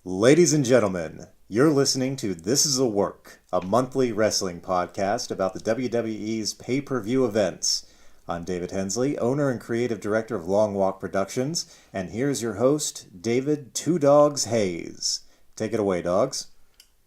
Ladies and gentlemen, you're listening to This Is a Work, a monthly wrestling podcast about the WWE's pay-per-view events. I'm David Hensley, owner and creative director of Long Walk Productions, and here's your host, David Two Doggz Hayes. Take it away, Doggz.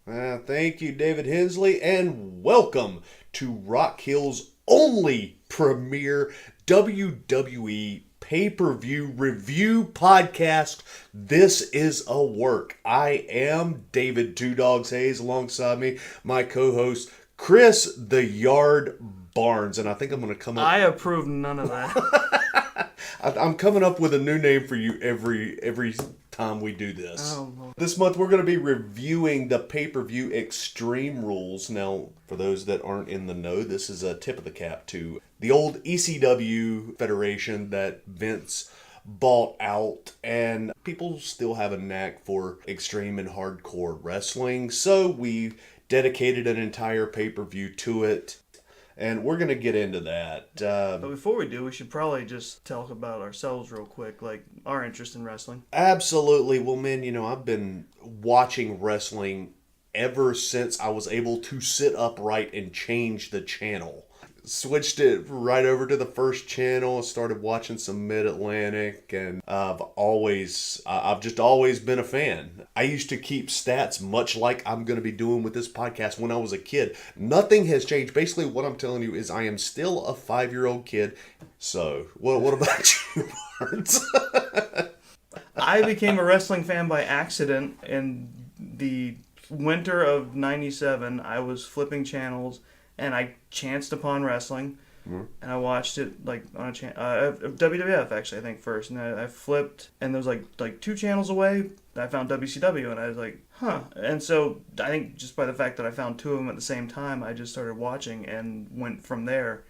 Thank you, David Hensley, and welcome to Rock Hill's only premier WWE pay-per-view review podcast. This is a work. I am David Two Doggz Hayes. Alongside me, my co-host Chris the Yard Barnes, and I think I'm going to come up. I approve none of that. I'm coming up with a new name for you every time we do this. Oh, Lord. This month we're going to be reviewing the pay-per-view Extreme Rules. Now, for those that aren't in the know, this is a tip of the cap to the old ECW federation that Vince bought out, and people still have a knack for extreme and hardcore wrestling, so we dedicated an entire pay-per-view to it. And we're going to get into that. But before we do, we should probably just talk about ourselves real quick, like our interest in wrestling. Absolutely. Well, man, I've been watching wrestling ever since I was able to sit upright and change the channel. Switched it right over to the first channel, started watching some Mid-Atlantic, and I've just always been a fan. I used to keep stats much like I'm going to be doing with this podcast when I was a kid. Nothing has changed. Basically, what I'm telling you is I am still a 5-year-old kid. So, what about you, Barnes? I became a wrestling fan by accident in the winter of '97. I was flipping channels, and I chanced upon wrestling, and I watched it like on a WWF actually, I think first, and I flipped, and there was like 2 channels away, I found WCW, and I was like, huh. And so I think just by the fact that I found 2 of them at the same time, I just started watching and went from there.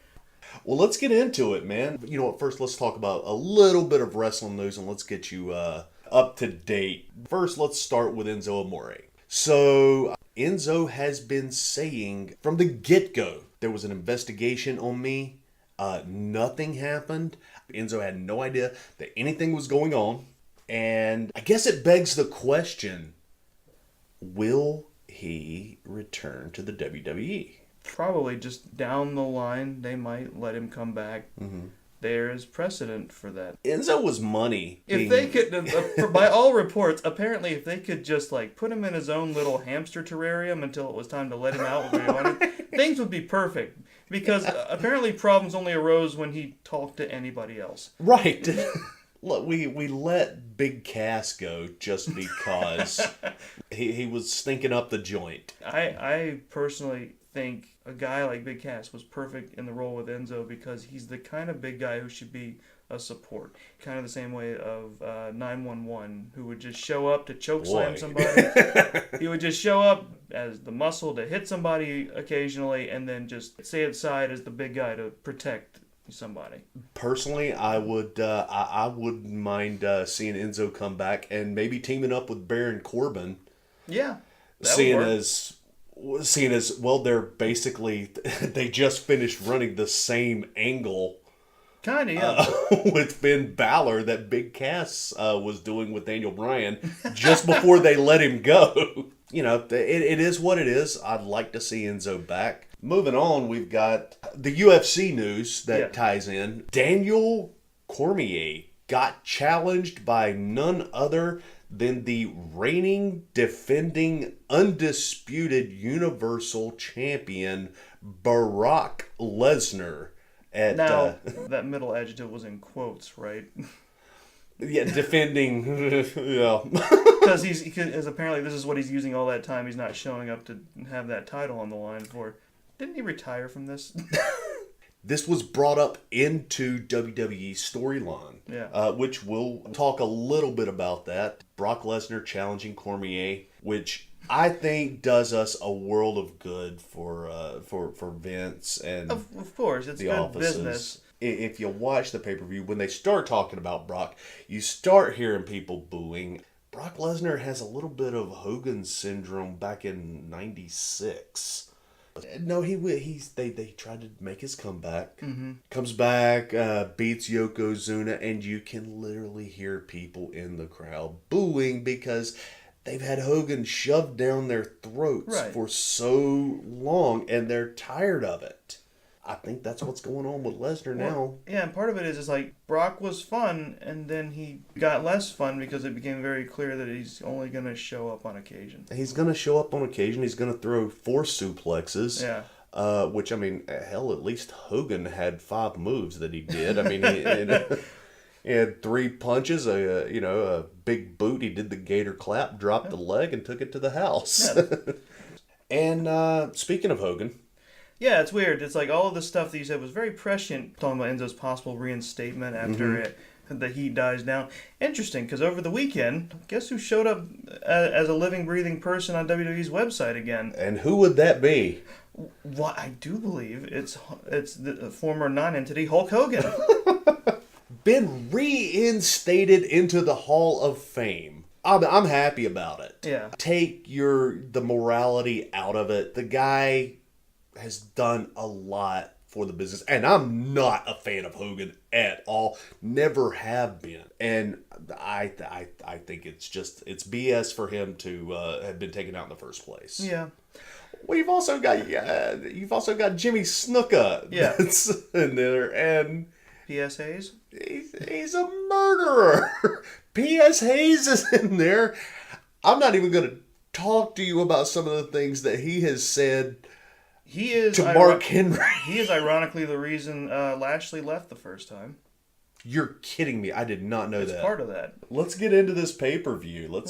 Well, let's get into it, man. You know what? First, let's talk about a little bit of wrestling news, and let's get you up to date. First, let's start with Enzo Amore. So, Enzo has been saying from the get-go, there was an investigation on me. Nothing happened. Enzo had no idea that anything was going on. And I guess it begs the question, will he return to the WWE? Probably just down the line, they might let him come back. Mm-hmm. There is precedent for that. Enzo was money. If they could, by all reports, apparently if they could just like put him in his own little hamster terrarium until it was time to let him out where he wanted, things would be perfect. Because apparently problems only arose when he talked to anybody else. Right. Look, we let Big Cass go just because he was stinking up the joint. I personally think a guy like Big Cass was perfect in the role with Enzo because he's the kind of big guy who should be a support. Kind of the same way of 911, who would just show up to chokeslam somebody. He would just show up as the muscle to hit somebody occasionally and then just stay aside as the big guy to protect somebody. Personally, I wouldn't mind seeing Enzo come back and maybe teaming up with Baron Corbin. Yeah. Seeing as well, they're basically they just finished running the same angle. Kind of, yeah. With Finn Balor that Big Cass was doing with Daniel Bryan just before they let him go. It is what it is. I'd like to see Enzo back. Moving on, we've got the UFC news that ties in. Daniel Cormier got challenged by none other than the reigning, defending, undisputed Universal Champion, Brock Lesnar. Now, that middle adjective was in quotes, right? Yeah, defending. Yeah. Because apparently this is what he's using all that time. He's not showing up to have that title on the line for. Didn't he retire from this? This was brought up into WWE's storyline, which we'll talk a little bit about that. Brock Lesnar challenging Cormier, which I think does us a world of good for Vince and of course it's the good offices. Business. If you watch the pay-per-view, when they start talking about Brock, you start hearing people booing. Brock Lesnar has a little bit of Hogan syndrome back in '96. No, they tried to make his comeback. Mm-hmm. Comes back, beats Yokozuna, and you can literally hear people in the crowd booing because they've had Hogan shoved down their throats Right. for so long, and they're tired of it. I think that's what's going on with Lesnar now. Yeah, and part of it is like Brock was fun, and then he got less fun because it became very clear that he's only going to show up on occasion. He's going to show up on occasion. He's going to throw 4 suplexes. Yeah. Which, I mean, hell, at least Hogan had 5 moves that he did. I mean, he had 3 punches, a big boot. He did the gator clap, dropped the leg, and took it to the house. Yeah. And speaking of Hogan, Yeah, it's weird. It's like all of the stuff that you said was very prescient, talking about Enzo's possible reinstatement after the heat dies down. Interesting, because over the weekend, guess who showed up as a living, breathing person on WWE's website again? and who would that be? What I do believe it's the former non-entity Hulk Hogan. Been reinstated into the Hall of Fame. I'm happy about it. Yeah. Take the morality out of it. The guy has done a lot for the business, and I'm not a fan of Hogan at all. Never have been, and I think it's BS for him to have been taken out in the first place. Yeah. Well, you've also got Jimmy Snuka. Yeah. That's in there, and P.S. Hayes. he's a murderer. P.S. Hayes is in there. I'm not even going to talk to you about some of the things that he has said. He is To Mark Henry. He is ironically the reason Lashley left the first time. You're kidding me. I did not know It's that. part of that. Let's get into this pay-per-view.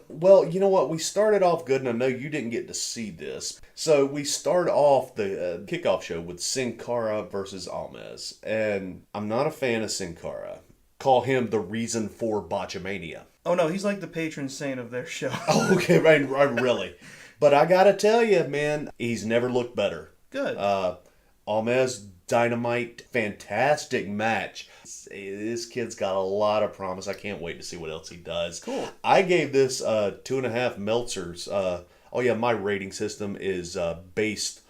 Well, you know what? We started off good, and I know you didn't get to see this. So we start off the kickoff show with Sin Cara versus Almas. And I'm not a fan of Sin Cara. Call him the reason for Botchamania. Oh no, he's like the patron saint of their show. Oh, okay, right, really. But I gotta tell you, man, he's never looked better. Good. Almas, Dynamite, fantastic match. This kid's got a lot of promise. I can't wait to see what else he does. Cool. I gave this 2.5 Meltzers. My rating system is based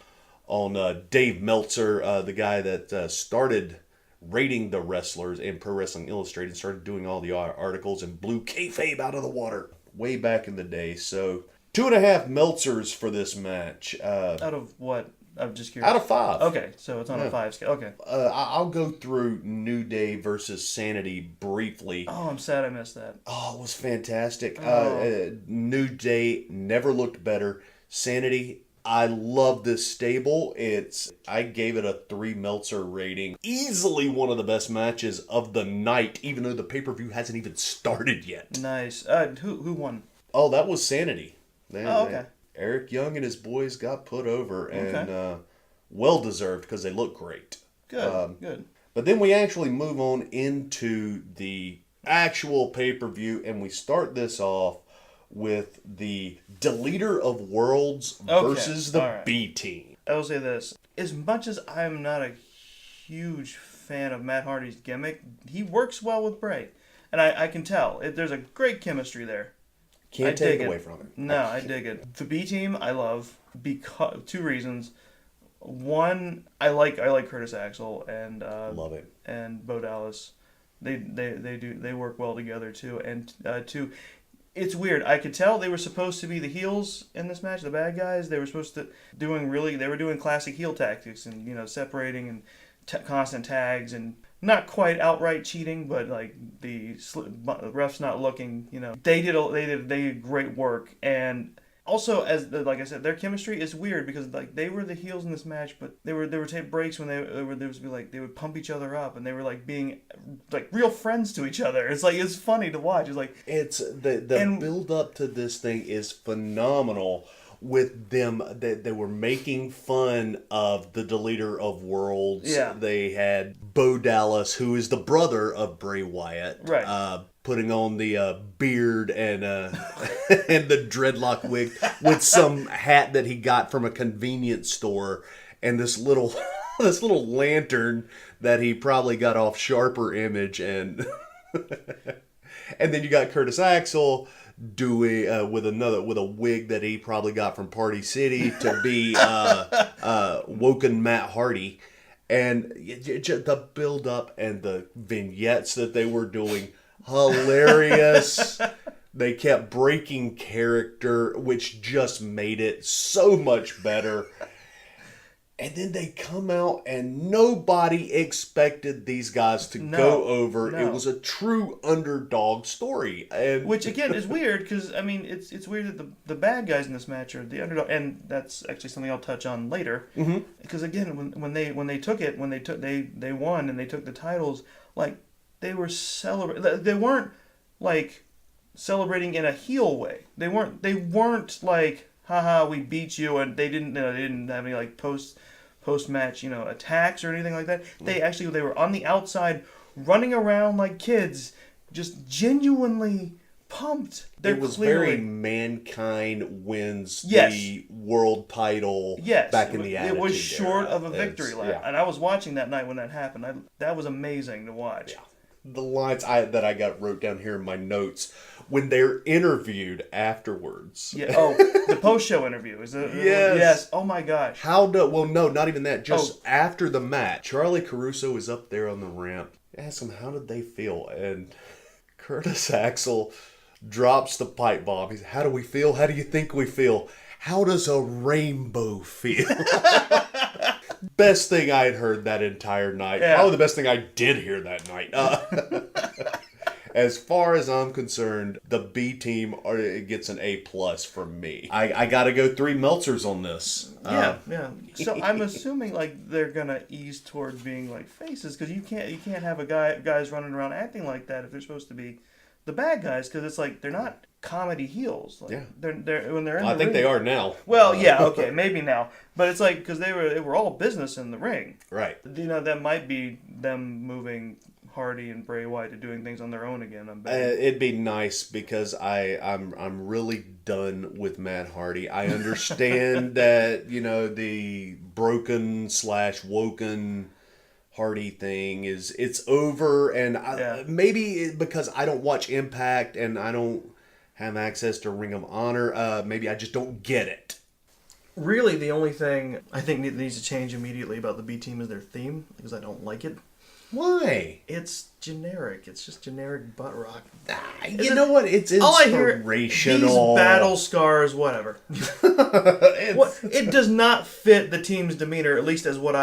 on Dave Meltzer, the guy that started rating the wrestlers in Pro Wrestling Illustrated, started doing all the articles and blew kayfabe out of the water way back in the day. So 2.5 Meltzers for this match. Out of what? I'm just curious. Out of 5. Okay, so it's on a 5 scale. Okay. I'll go through New Day versus Sanity briefly. Oh, I'm sad I missed that. Oh, it was fantastic. Oh. New Day never looked better. Sanity, I love this stable. I gave it a 3 Meltzer rating. Easily one of the best matches of the night, even though the pay-per-view hasn't even started yet. Nice. Who won? Oh, that was Sanity. Okay. Eric Young and his boys got put over, and well-deserved because they look great. Good. Good. But then we actually move on into the actual pay-per-view, and we start this off with the Deleter of Worlds versus the Alright. B-Team. I will say this. As much as I'm not a huge fan of Matt Hardy's gimmick, he works well with Bray. And I can tell. There's a great chemistry there. Can't I take dig it it. away from him. No, I dig it. The B Team I love because 2 reasons. One, I like Curtis Axel and Love it. and Bo Dallas. They work well together too. And 2, it's weird. I could tell they were supposed to be the heels in this match, the bad guys. They were supposed to they were doing classic heel tactics and separating and constant tags and not quite outright cheating, but like the refs not looking. They did great work. And also, like I said, their chemistry is weird because like they were the heels in this match, but there were tape breaks when they would pump each other up and they were like being like real friends to each other. It's funny to watch. It's like It's the build up to this thing is phenomenal. With them, they were making fun of the Deleter of Worlds. Yeah. They had Bo Dallas, who is the brother of Bray Wyatt, Right. putting on the beard and and the dreadlock wig with some hat that he got from a convenience store, and this little lantern that he probably got off Sharper Image, and and then you got Curtis Axel doing with a wig that he probably got from Party City to be Woken Matt Hardy, and the build up and the vignettes that they were doing, hilarious. They kept breaking character, which just made it so much better. And then they come out and nobody expected these guys to go over. No. It was a true underdog story. And Which again is weird because I mean it's weird that the bad guys in this match are the underdog, and that's actually something I'll touch on later. Because again, when they won and they took the titles, like they were celebrating. They weren't like celebrating in a heel way. They weren't like, haha, we beat you, and they didn't have any like post match attacks or anything like that. They were on the outside running around like kids, just genuinely pumped. It was very Mankind wins Yes. the world title Yes, back in the Attitude it was short Era. of a victory lap, and I was watching that night when that happened. That was amazing to watch. Yeah. The lines that I got wrote down here in my notes when they're interviewed afterwards. Yeah. Oh, the post-show interview is it? Yes. Yes. Oh my gosh. Well, no, not even that. Just after the match, Charlie Caruso is up there on the ramp. Ask him how did they feel, and Curtis Axel drops the pipe bomb. He's, how do we feel? How do you think we feel? How does a rainbow feel? Best thing I had heard that entire night. Yeah. Probably the best thing I did hear that night. As far as I'm concerned, the B team gets an A+ from me. I got to go 3 Meltzers on this. Yeah. So I'm assuming like they're gonna ease towards being like faces, because you can't have guys running around acting like that if they're supposed to be the bad guys, because it's like they're not comedy heels. Like, yeah. They're when they're in I the think ring. they are now. Well, yeah, okay, maybe now, but it's like because they were all business in the ring. Right. That might be them moving Hardy and Bray Wyatt to doing things on their own again. I'm betting. It'd be nice because I'm really done with Matt Hardy. I understand that the broken / woken Hardy thing it's over, and maybe because I don't watch Impact and I don't have access to Ring of Honor, maybe I just don't get it. Really, the only thing I think that needs to change immediately about the B team is their theme, because I don't like it. Why? It's generic. It's just generic butt rock. You know what? It's inspirational. All I hear, these battle scars, whatever. It does not fit the team's demeanor, at least as of what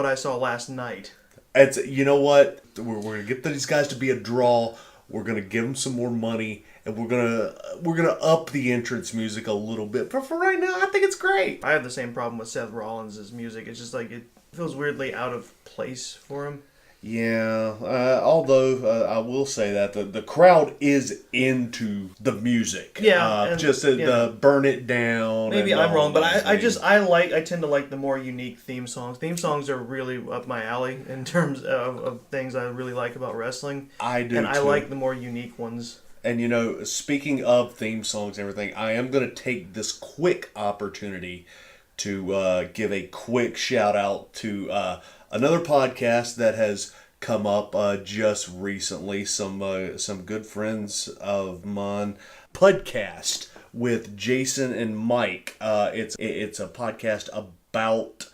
I saw last night. It's, you know what? We're gonna get these guys to be a draw. We're gonna give them some more money, and we're gonna up the entrance music a little bit. But for right now, I think it's great. I have the same problem with Seth Rollins' music. It's just like it feels weirdly out of place for him. Yeah, although I will say that the crowd is into the music. Yeah, the burn it down. Maybe I'm wrong, but I tend to like the more unique theme songs. Theme songs are really up my alley in terms of things I really like about wrestling. I do, and too. I like the more unique ones. And speaking of theme songs and everything, I am going to take this quick opportunity to give a quick shout out to another podcast that has come up just recently. Some good friends of mine. Podcast with Jason and Mike. It's a podcast about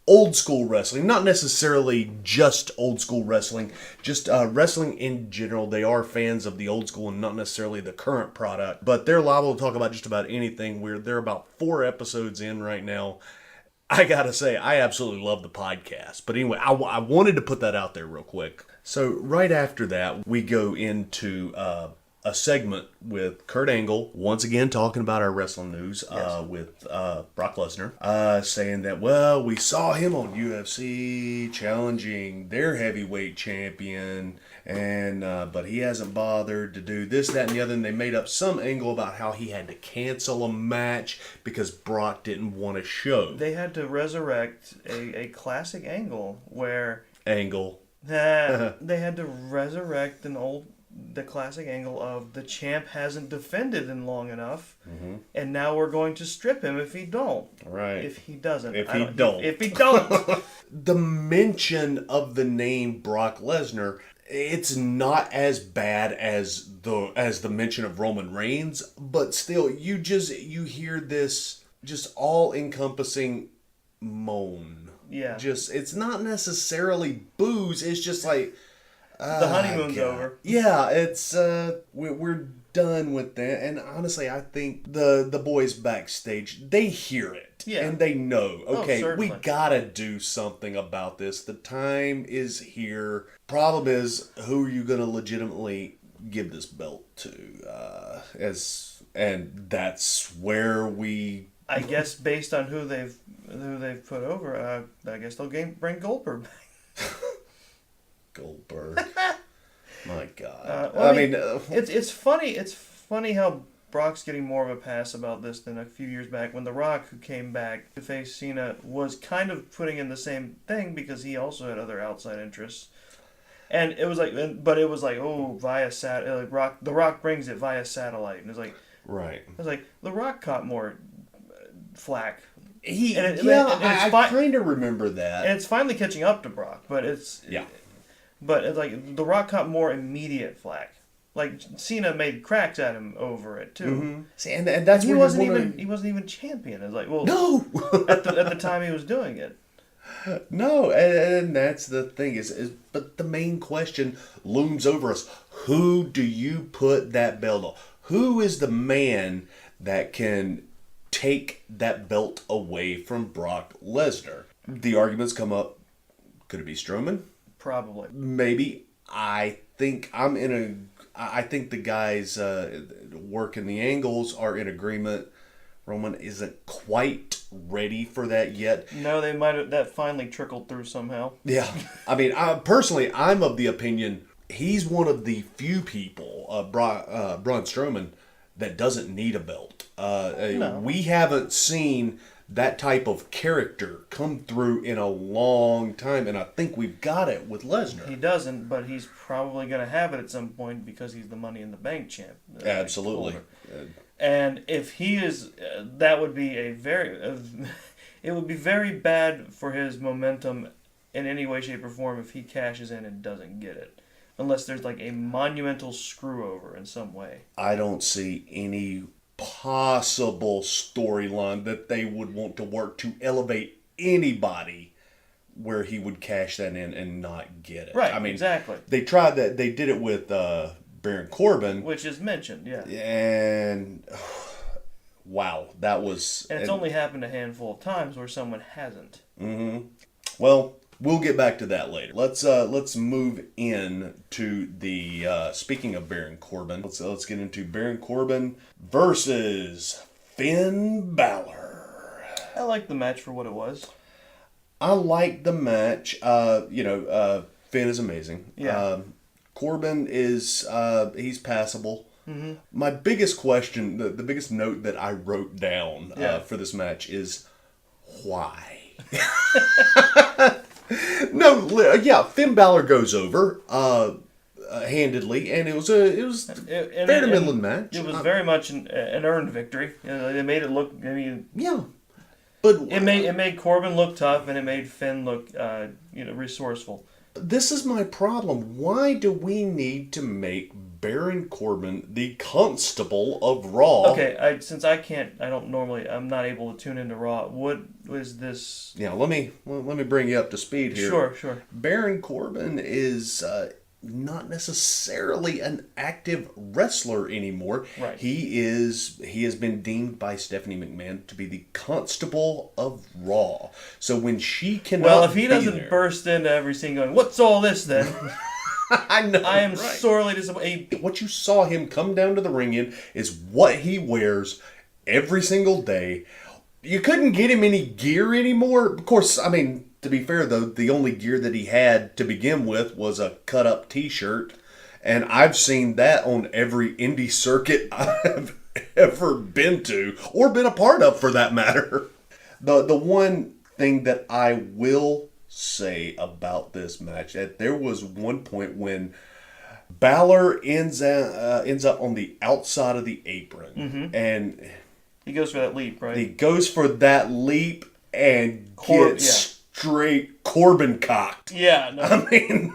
old school wrestling, not necessarily just old school wrestling, just wrestling in general. They are fans of the old school and not necessarily the current product, but they're liable to talk about just about anything. They're about 4 episodes in right now. I gotta say, I absolutely love the podcast. But anyway, I wanted to put that out there real quick. So right after that, we go into a segment with Kurt Angle, once again talking about our wrestling news, with Brock Lesnar, saying that, well, we saw him on UFC challenging their heavyweight champion, and but he hasn't bothered to do this, that, and the other. And they made up some angle about how he had to cancel a match because Brock didn't want to show. They had to resurrect a classic angle where Angle. they had to resurrect the classic angle of the champ hasn't defended in long enough, and now we're going to strip him if he don't. Right. If he doesn't. If he don't. If he don't. The mention of the name Brock Lesnar, it's not as bad as the mention of Roman Reigns, but still, you hear this just all-encompassing moan. Yeah. It's not necessarily boos. It's just like, The honeymoon's over. Yeah, it's we're done with that. And honestly, I think the boys backstage, they hear it. Yeah. And they know, okay, we certainly. gotta do something about this. The time is here. Problem is, who are you gonna legitimately give this belt to? And that's where we. I guess based on who they've put over, I guess they'll bring Goldberg back. Goldberg. My God. It's funny. It's funny how Brock's getting more of a pass about this than a few years back when The Rock, who came back to face Cena, was kind of putting in the same thing because he also had other outside interests. And it was like, via The Rock brings it via satellite, and it's like, right. I was like, The Rock caught more flack. I kind of remember that. And it's finally catching up to Brock, but it's like The Rock caught more immediate flack. Like Cena made cracks at him over it too. Mm-hmm. See, and that's he where he wasn't even champion. It's like, well, no. at the time he was doing it. No, and that's the thing is, but the main question looms over us: who do you put that belt on? Who is the man that can take that belt away from Brock Lesnar? The arguments come up. Could it be Strowman? Probably. Maybe. I think the guys working the angles are in agreement. Roman isn't quite ready for that yet. No, they might have. That finally trickled through somehow. Yeah. I mean, personally, I'm of the opinion he's one of the few people, Braun Strowman, that doesn't need a belt. No. We haven't seen that type of character come through in a long time, and I think we've got it with Lesnar. He doesn't, but he's probably going to have it at some point because he's the Money in the Bank champ. Absolutely. And if he is, that would be it would be very bad for his momentum in any way, shape, or form if he cashes in and doesn't get it. Unless there's like a monumental screw over in some way. I don't see any possible storyline that they would want to work to elevate anybody where he would cash that in and not get it. Right, I mean, exactly. They tried that. They did it with Baron Corbin. Which is mentioned, yeah. And wow, that was... And it's only happened a handful of times where someone hasn't. Mm-hmm. Well, we'll get back to that later. Let's move in to the speaking of Baron Corbin. Let's get into Baron Corbin versus Finn Balor. I like the match for what it was. I like the match. Finn is amazing. Yeah. Corbin is he's passable. Mm-hmm. My biggest question, the biggest note that I wrote down for this match is why. Finn Balor goes over handedly, and it was fair to middling match. It was very much an earned victory. They made it look. I mean, yeah, but it made Corbin look tough, and it made Finn look resourceful. This is my problem. Why do we need to make Baron Corbin the Constable of Raw? Okay, I'm not able to tune into Raw. What was this? Yeah, let me bring you up to speed here. Sure. Baron Corbin is not necessarily an active wrestler anymore. Right. He has been deemed by Stephanie McMahon to be the Constable of Raw. So when she cannot, well, if he doesn't burst into every scene going, "What's all this then?" I know. I am sorely disappointed. What you saw him come down to the ring in is what he wears every single day. You couldn't get him any gear anymore. Of course, I mean, to be fair, though, the only gear that he had to begin with was a cut-up T-shirt. And I've seen that on every indie circuit I've ever been to, or been a part of, for that matter. The one thing that I will say about this match, that there was one point when Balor ends up on the outside of the apron, and he goes for that leap, right? He goes for that leap and gets straight Corbin cocked. Yeah, no. I mean,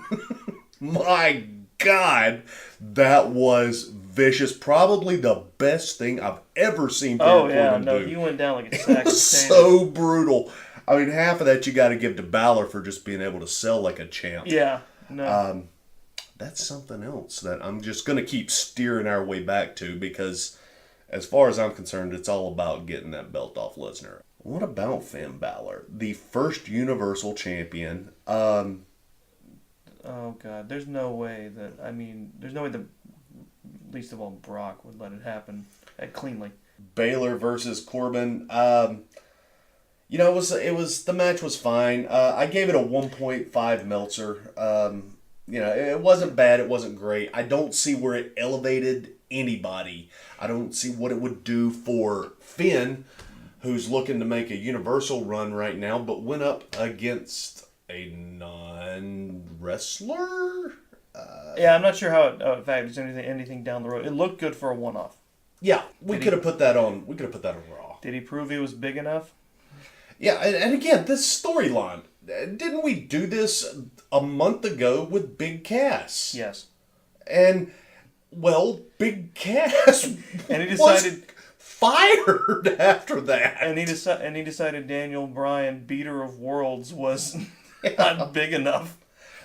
my God, that was vicious. Probably the best thing I've ever seen Corbin do. He went down like a sack of potatoes. So brutal. I mean, half of that you got to give to Balor for just being able to sell like a champ. Yeah, no. that's something else that I'm just going to keep steering our way back to, because as far as I'm concerned, it's all about getting that belt off Lesnar. What about Finn Balor, the first Universal Champion? Oh God, there's no way that least of all Brock would let it happen cleanly. Baylor versus Corbin. It was the match was fine. I gave it a 1.5 Meltzer. It wasn't bad. It wasn't great. I don't see where it elevated anybody. I don't see what it would do for Finn, who's looking to make a Universal run right now, but went up against a non-wrestler. Yeah, I'm not sure how it factors anything down the road. It looked good for a one-off. Yeah, we could have put that on. We could have put that on Raw. Did he prove he was big enough? Yeah, and again, this storyline. Didn't we do this a month ago with Big Cass? Yes. And Big Cass and he decided was fired after that. And he decided Daniel Bryan, beater of worlds, was not big enough.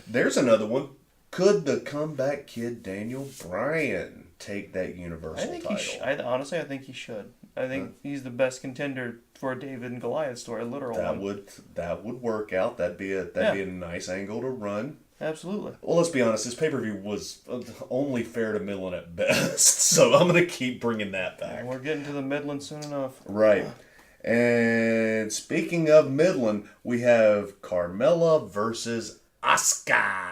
There's another one. Could the comeback kid Daniel Bryan take that Universal title? Honestly, I think he should. I think he's the best contender for a David and Goliath story, a literal one. That would work out. That'd be a nice angle to run. Absolutely. Well, let's be honest. This pay-per-view was only fair to Midland at best, so I'm gonna keep bringing that back. We're getting to the Midland soon enough. Right. And speaking of Midland, we have Carmella versus Asuka.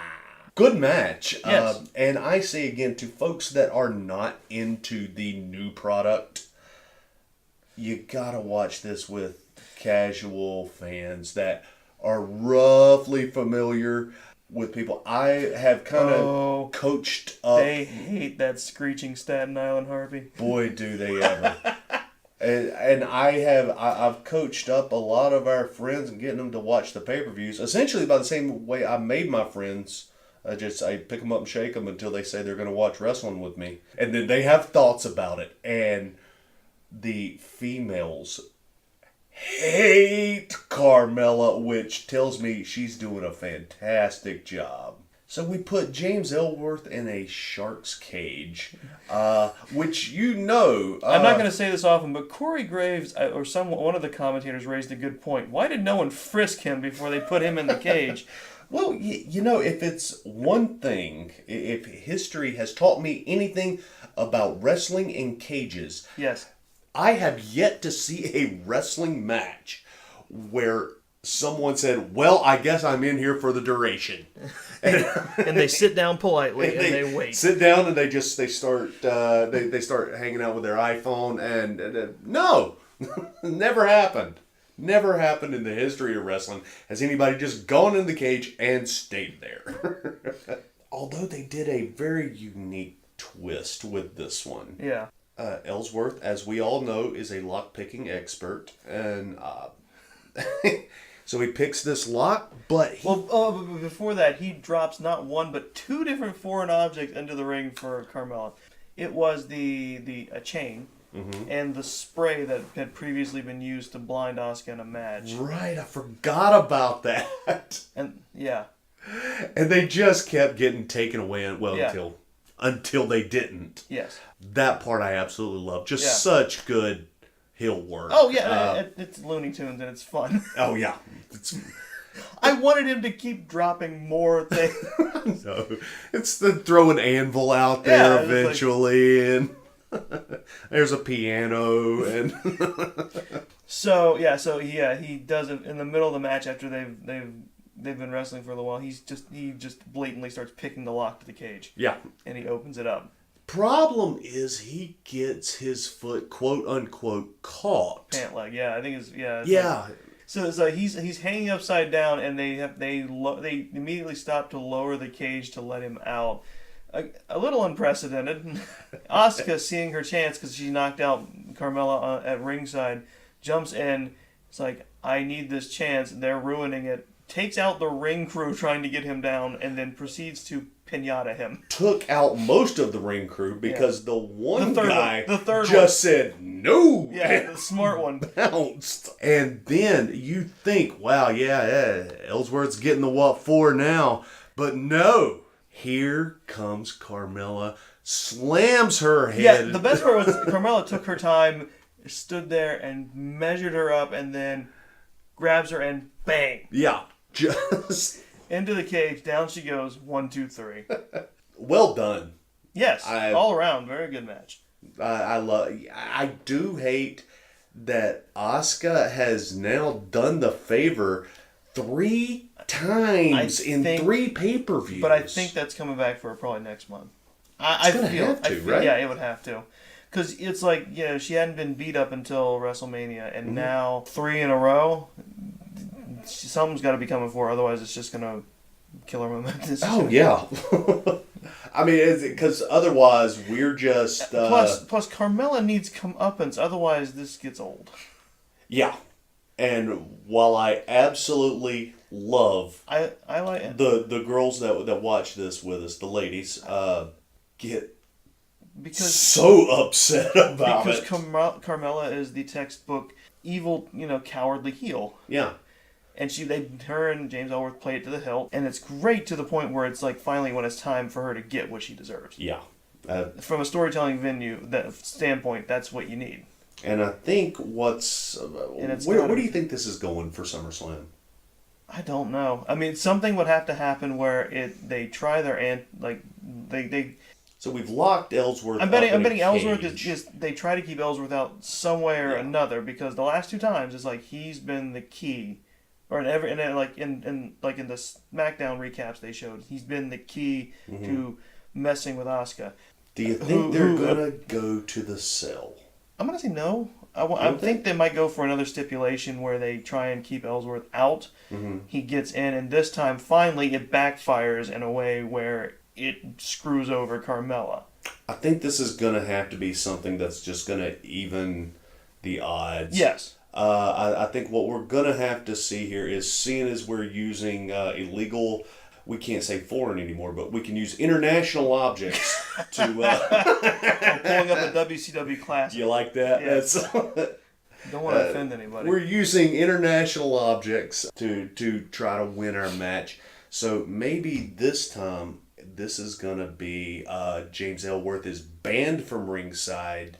Good match. Yes. And I say again, to folks that are not into the new product, you gotta watch this with casual fans that are roughly familiar with people. I have kind of coached up. They hate that screeching Staten Island Harpy. Boy, do they ever. And I've coached up a lot of our friends and getting them to watch the pay-per-views, essentially by the same way I made my friends. I pick them up and shake them until they say they're going to watch wrestling with me. And then they have thoughts about it. And the females hate Carmella, which tells me she's doing a fantastic job. So we put James Ellsworth in a shark's cage, which I'm not going to say this often, but Corey Graves or one of the commentators raised a good point. Why did no one frisk him before they put him in the cage? Well, if it's one thing, if history has taught me anything about wrestling in cages, yes, I have yet to see a wrestling match where someone said, "Well, I guess I'm in here for the duration," and they sit down politely and they wait. Sit down and they start hanging out with their iPhone and no, never happened. Never happened in the history of wrestling has anybody just gone in the cage and stayed there. Although they did a very unique twist with this one. Yeah. Ellsworth, as we all know, is a lock-picking expert. And so he picks this lock, but before that, he drops not one but two different foreign objects into the ring for Carmella. It was a chain. Mm-hmm. And the spray that had previously been used to blind Asuka in a match. Right, I forgot about that. And yeah. And they just kept getting taken away until they didn't. Yes. That part I absolutely love. Just such good heel work. Oh yeah, it's Looney Tunes and it's fun. Oh yeah. I wanted him to keep dropping more things. No, it's the throw an anvil out there eventually and there's a piano and he does it in the middle of the match after they've been wrestling for a little while. He just blatantly starts picking the lock to the cage. Yeah. And he opens it up. Problem is he gets his foot quote unquote caught. Pant leg, yeah. I think it's yeah. So he's hanging upside down and they immediately stop to lower the cage to let him out. A little unprecedented. Asuka, seeing her chance because she knocked out Carmella at ringside, jumps in. It's like, I need this chance. They're ruining it. Takes out the ring crew trying to get him down, and then proceeds to pinata him. Took out most of the ring crew because the third one said no. Yeah, the smart one bounced. And then you think, wow, Ellsworth's getting the what for now, but no. Here comes Carmella, slams her head. Yeah, the best part was Carmella took her time, stood there and measured her up, and then grabs her and bang. Yeah, just into the cage. Down she goes. 1, 2, 3. Well done. Yes, all around, very good match. I do hate that Asuka has now done the favor 3 times in 3 pay-per-views. But I think that's coming back for probably next month. I feel, right? Yeah, it would have to. Because it's like, she hadn't been beat up until WrestleMania, and now 3 in a row, something's got to be coming for her, otherwise it's just going to kill her momentum. Oh, yeah. I mean, because otherwise we're just... Plus, Carmella needs comeuppance, otherwise this gets old. Yeah. And while I absolutely love I like it. The girls that watch this with us, the ladies, get so upset about it. Because Carmella is the textbook evil, cowardly heel. Yeah. And her and James Ellsworth play it to the hilt, and it's great to the point where it's like finally when it's time for her to get what she deserves. Yeah. From a storytelling standpoint, that's what you need. And I think where do you think this is going for SummerSlam? I don't know. I mean, something would have to happen where they try their So we've locked Ellsworth. I'm betting Ellsworth is they try to keep Ellsworth out some way or another, because the last 2 times it's like he's been the key. Or in the SmackDown recaps they showed, he's been the key to messing with Asuka. Do you think they're gonna go to the cell? I'm gonna say no. I think they might go for another stipulation where they try and keep Ellsworth out. Mm-hmm. He gets in, and this time finally it backfires in a way where it screws over Carmella. I think this is gonna have to be something that's just gonna even the odds. Yes. I think what we're going to have to see here is, seeing as we're using illegal, we can't say foreign anymore, but we can use international objects to... I'm pulling up a WCW Classic. You like that? Yes. Don't want to offend anybody. We're using international objects to try to win our match. So maybe this time, this is going to be James Ellsworth is banned from ringside.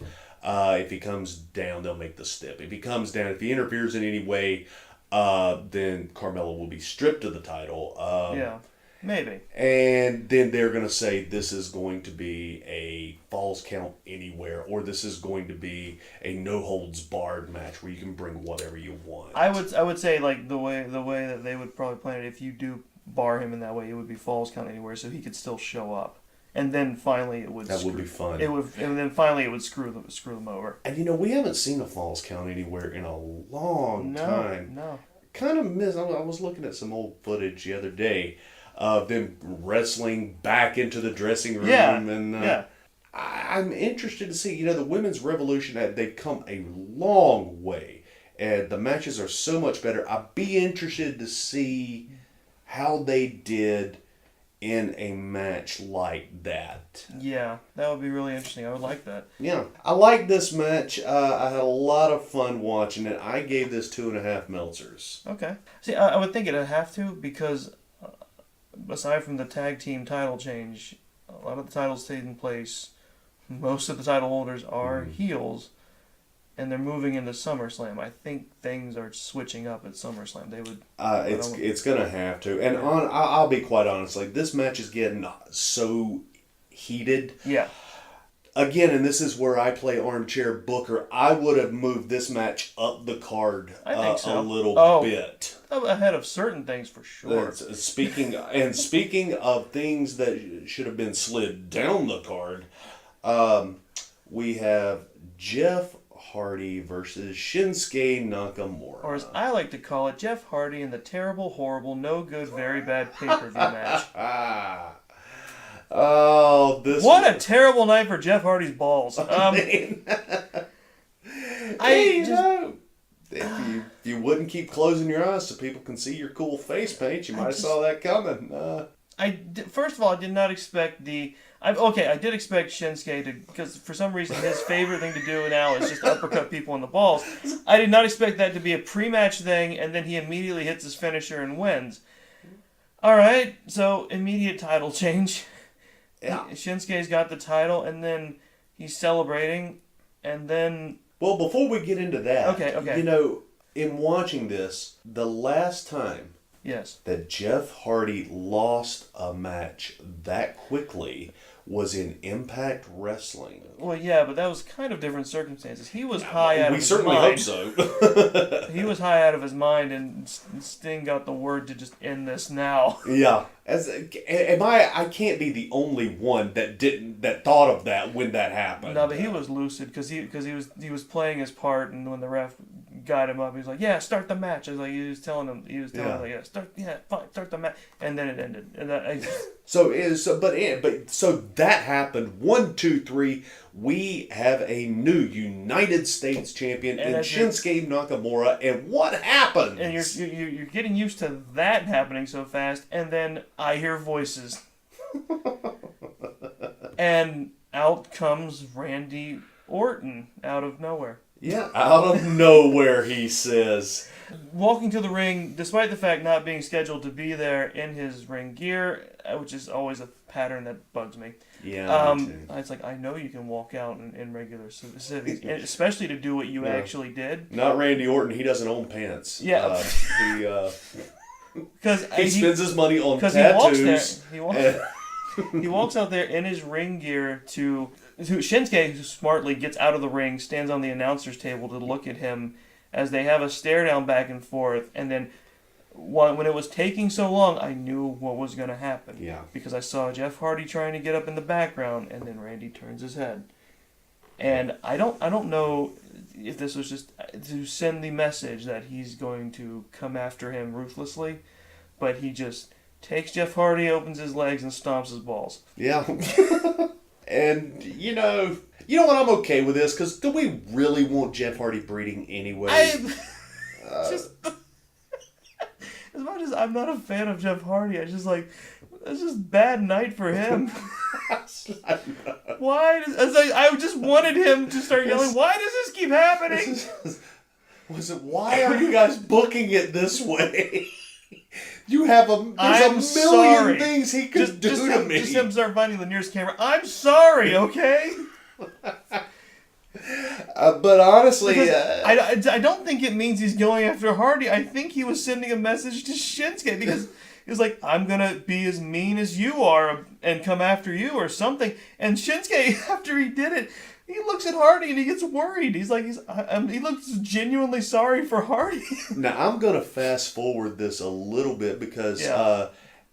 If he comes down, they'll make the stip. If he comes down, if he interferes in any way, then Carmella will be stripped of the title. Yeah, maybe. And then they're going to say this is going to be a Falls Count Anywhere, or this is going to be a no holds barred match where you can bring whatever you want. I would say like the way that they would probably plan it, if you do bar him in that way, it would be Falls Count Anywhere, so he could still show up. And then finally it would. That would be fun. And then finally it would screw them over. And we haven't seen a Falls Count Anywhere in a long time. No. Kind of miss. I was looking at some old footage the other day of them wrestling back into the dressing room. Yeah. And I'm interested to see. The Women's Revolution, they've come a long way, and the matches are so much better. I'd be interested to see how they did in a match like that. Yeah, that would be really interesting. I would like that. Yeah, I like this match. I had a lot of fun watching it. I gave this 2.5 Meltzers. Okay. See, I would think it'd have to, because aside from the tag team title change, a lot of the titles stayed in place. Most of the title holders are heels, and they're moving into SummerSlam. I think things are switching up at SummerSlam. They would. It's gonna have to. And I'll be quite honest. Like, this match is getting so heated. Yeah. Again, and this is where I play armchair booker. I would have moved this match up the card a little bit. Ahead of certain things for sure. Speaking of things that should have been slid down the card, we have Jeff Hardy versus Shinsuke Nakamura. Or as I like to call it, Jeff Hardy in the terrible, horrible, no good, very bad pay-per-view match. What a terrible night for Jeff Hardy's balls. If you wouldn't keep closing your eyes so people can see your cool face paint, you might have saw that coming. First of all, I did not expect I did expect Shinsuke to, because for some reason his favorite thing to do now is just uppercut people in the balls. I did not expect that to be a pre-match thing, and then he immediately hits his finisher and wins. All right, so immediate title change. Yeah. Shinsuke's got the title, and then he's celebrating, and then... Well, before we get into that, Okay. you know, in watching this, the last time Yes. that Jeff Hardy lost a match that quickly was in Impact Wrestling. Well, yeah, but that was kind of different circumstances. He was high out of his certainly mind. hope so. He was high out of his mind, and Sting got the word to just end this now. Yeah. I can't be the only one that thought of that when that happened. No, but he was lucid because he was playing his part, and when the ref got him up, he was like, "Yeah, start the match." I was like, he was telling him, like, "Yeah, start the match," and then it ended. And So that happened. 1, 2, 3. We have a new United States champion in Shinsuke Nakamura, and what happens? And you're getting used to that happening so fast, and then I hear voices, and out comes Randy Orton out of nowhere. Yeah, out of nowhere, he says. Walking to the ring, despite the fact not being scheduled to be there in his ring gear, which is always a pattern that bugs me. Yeah, me too. It's like, I know you can walk out in regular civics, especially to do what you actually did. Not Randy Orton. He doesn't own pants. Yeah. Because he spends his money on tattoos. He walks out there in his ring gear to Shinsuke, who smartly gets out of the ring, stands on the announcer's table to look at him as they have a stare down back and forth. And then when it was taking so long, I knew what was going to happen. Yeah. Because I saw Jeff Hardy trying to get up in the background, and then Randy turns his head. And I don't know if this was just to send the message that he's going to come after him ruthlessly, but he just takes Jeff Hardy, opens his legs, and stomps his balls. Yeah. And, you know what, I'm okay with this, because do we really want Jeff Hardy breeding anyway? Just as much as I'm not a fan of Jeff Hardy, it's just bad night for him. Why? I just wanted him to start yelling, why does this keep happening? Why are you guys booking it this way? There's a million sorry. things he could do to me. Just him start finding the nearest camera. I'm sorry, okay? But honestly... I don't think it means he's going after Hardy. I think he was sending a message to Shinsuke because he was like, I'm going to be as mean as you are and come after you or something. And Shinsuke, after he did it, he looks at Hardy and he gets worried. He looks genuinely sorry for Hardy. Now, I'm going to fast forward this a little bit because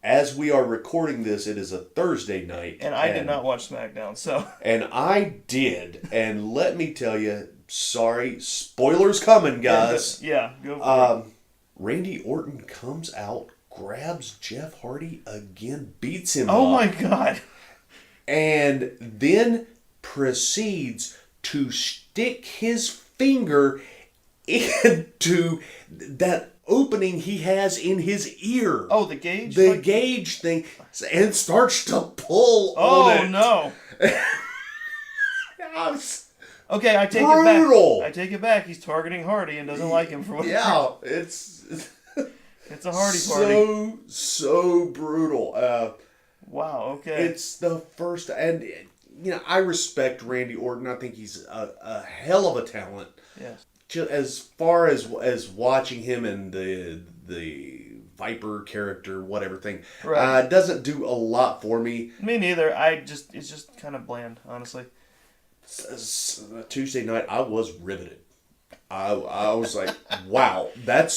as we are recording this, it is a Thursday night. And I did not watch SmackDown, so... And I did. And let me tell you, sorry, spoilers coming, guys. Yeah, go for it. Randy Orton comes out, grabs Jeff Hardy again, beats him Oh up, my God. and then proceeds to stick his finger into that opening he has in his ear. Oh, the gauge? The gauge thing, and starts to pull on it. Oh, no. Okay, I take brutal. it back. I take it back. He's targeting Hardy and doesn't like him for what. Yeah, it's a Hardy party. So brutal. Wow. Okay. It's the first, and I respect Randy Orton. I think he's a hell of a talent. Yes. As far as watching him in the Viper character, whatever thing, right. Doesn't do a lot for me. Me neither. It's just kind of bland, honestly. Tuesday night, I was riveted. I was like, wow, that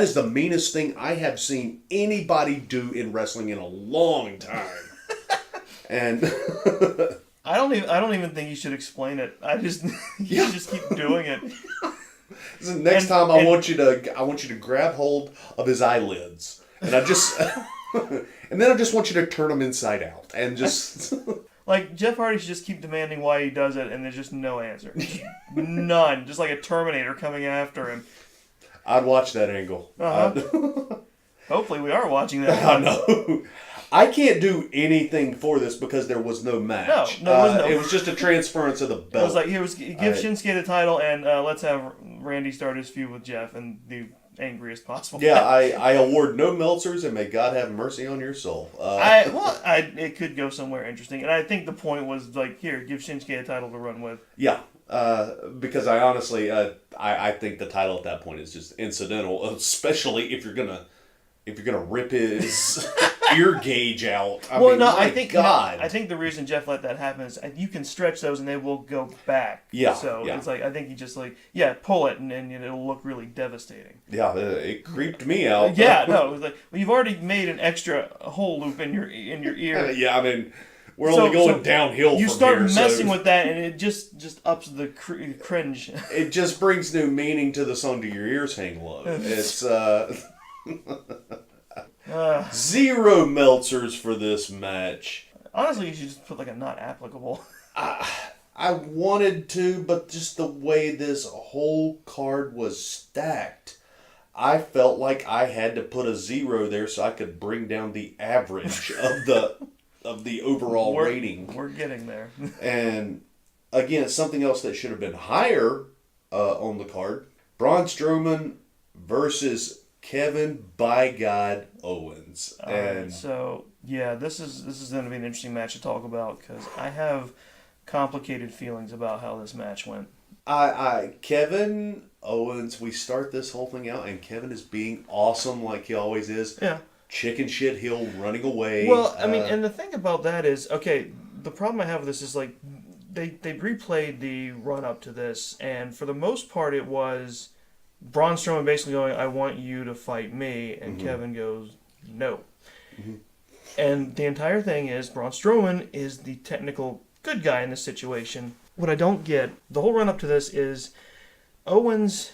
is the meanest thing I have seen anybody do in wrestling in a long time. And I don't even think you should explain it. You just keep doing it. Next time I want you to grab hold of his eyelids, and and then I just want you to turn them inside out and just. Like, Jeff Hardy should just keep demanding why he does it, and there's just no answer. None. Just like a Terminator coming after him. I'd watch that angle. Uh-huh. Hopefully we are watching that. I know. I can't do anything for this because there was no match. No. It was just a transference of the belt. It was like, give Shinsuke the title, and let's have Randy start his feud with Jeff, and the angry as possible. Yeah, I award no Meltzers, and may God have mercy on your soul. It could go somewhere interesting, and I think the point was like, here, give Shinsuke a title to run with. Yeah, because I honestly, I think the title at that point is just incidental, especially if you're gonna rip his ear gauge out. I think the reason Jeff let that happen is you can stretch those and they will go back. Yeah. So yeah. it's like I think he just pull it and then it'll look really devastating. Yeah, it creeped me out. Yeah, no, it was like you've already made an extra hole loop in your ear. Yeah, I mean, we're only going downhill. You from start here, messing with that and it just ups the cringe. It just brings new meaning to the song "Do Your Ears Hang Low." It's 0 Meltzers for this match. Honestly, you should just put like a not applicable. I wanted to, but just the way this whole card was stacked, I felt like I had to put a 0 there so I could bring down the average of the overall rating. We're getting there. And again, something else that should have been higher on the card: Braun Strowman versus Kevin by God Owens. So yeah, this is going to be an interesting match to talk about because I have complicated feelings about how this match went. Kevin Owens, we start this whole thing out and Kevin is being awesome like he always is. Yeah. Chicken shit heel running away. Well, I mean, and the thing about that is, okay, the problem I have with this is like they replayed the run up to this, and for the most part it was Braun Strowman basically going, I want you to fight me, and Kevin goes, no. Mm-hmm. And the entire thing is Braun Strowman is the technical good guy in this situation. What I don't get, the whole run up to this is Owens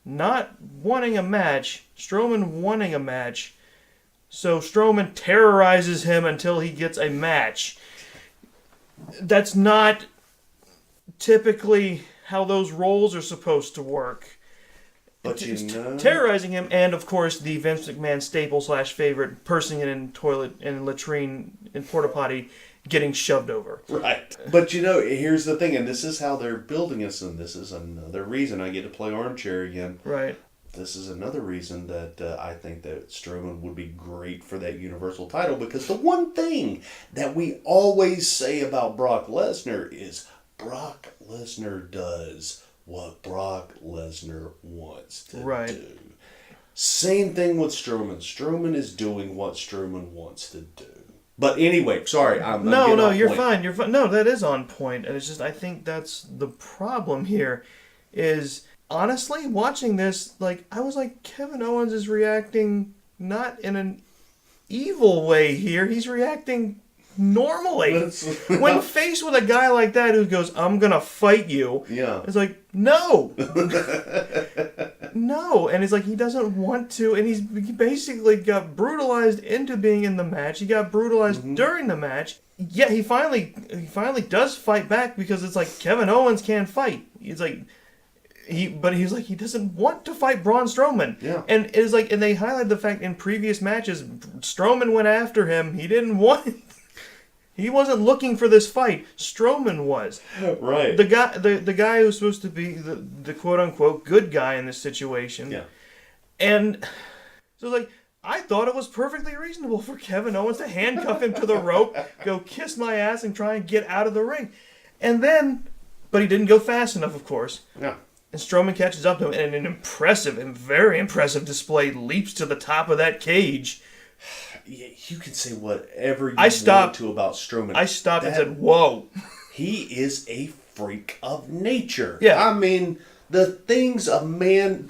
not wanting a match, Strowman wanting a match, so Strowman terrorizes him until he gets a match. That's not typically how those roles are supposed to work. But terrorizing him, and of course the Vince McMahon staple / favorite, person in toilet and latrine and porta potty getting shoved over. Right. But here's the thing, and this is how they're building us, and this is another reason I get to play armchair again. Right. This is another reason that I think that Strowman would be great for that Universal title, because the one thing that we always say about Brock Lesnar is Brock Lesnar does what Brock Lesnar wants to do. Same thing with Strowman. Strowman is doing what Strowman wants to do. But anyway, sorry, No, you're fine. You're fine. No, that is on point, and it's just I think that's the problem here. Is honestly watching this, like I was like, Kevin Owens is reacting not in an evil way here. He's reacting normally. When faced with a guy like that who goes, I'm gonna fight you, it's like, no. No. And it's like he doesn't want to, and he basically got brutalized into being in the match. He got brutalized during the match. Yeah, he finally does fight back because it's like Kevin Owens can't fight. He's like he doesn't want to fight Braun Strowman. Yeah. And it's like, and they highlight the fact in previous matches Strowman went after him. He didn't want He wasn't looking for this fight. Strowman was. Right. The guy who's supposed to be the quote-unquote good guy in this situation. Yeah. And so, like, I thought it was perfectly reasonable for Kevin Owens to handcuff him to the rope, go kiss my ass, and try and get out of the ring. And then, but he didn't go fast enough, of course. Yeah. And Strowman catches up to him, and an impressive and very impressive display leaps to the top of that cage. You can say whatever you want to about Strowman. I stopped and said, whoa. He is a freak of nature. Yeah. I mean, the things a man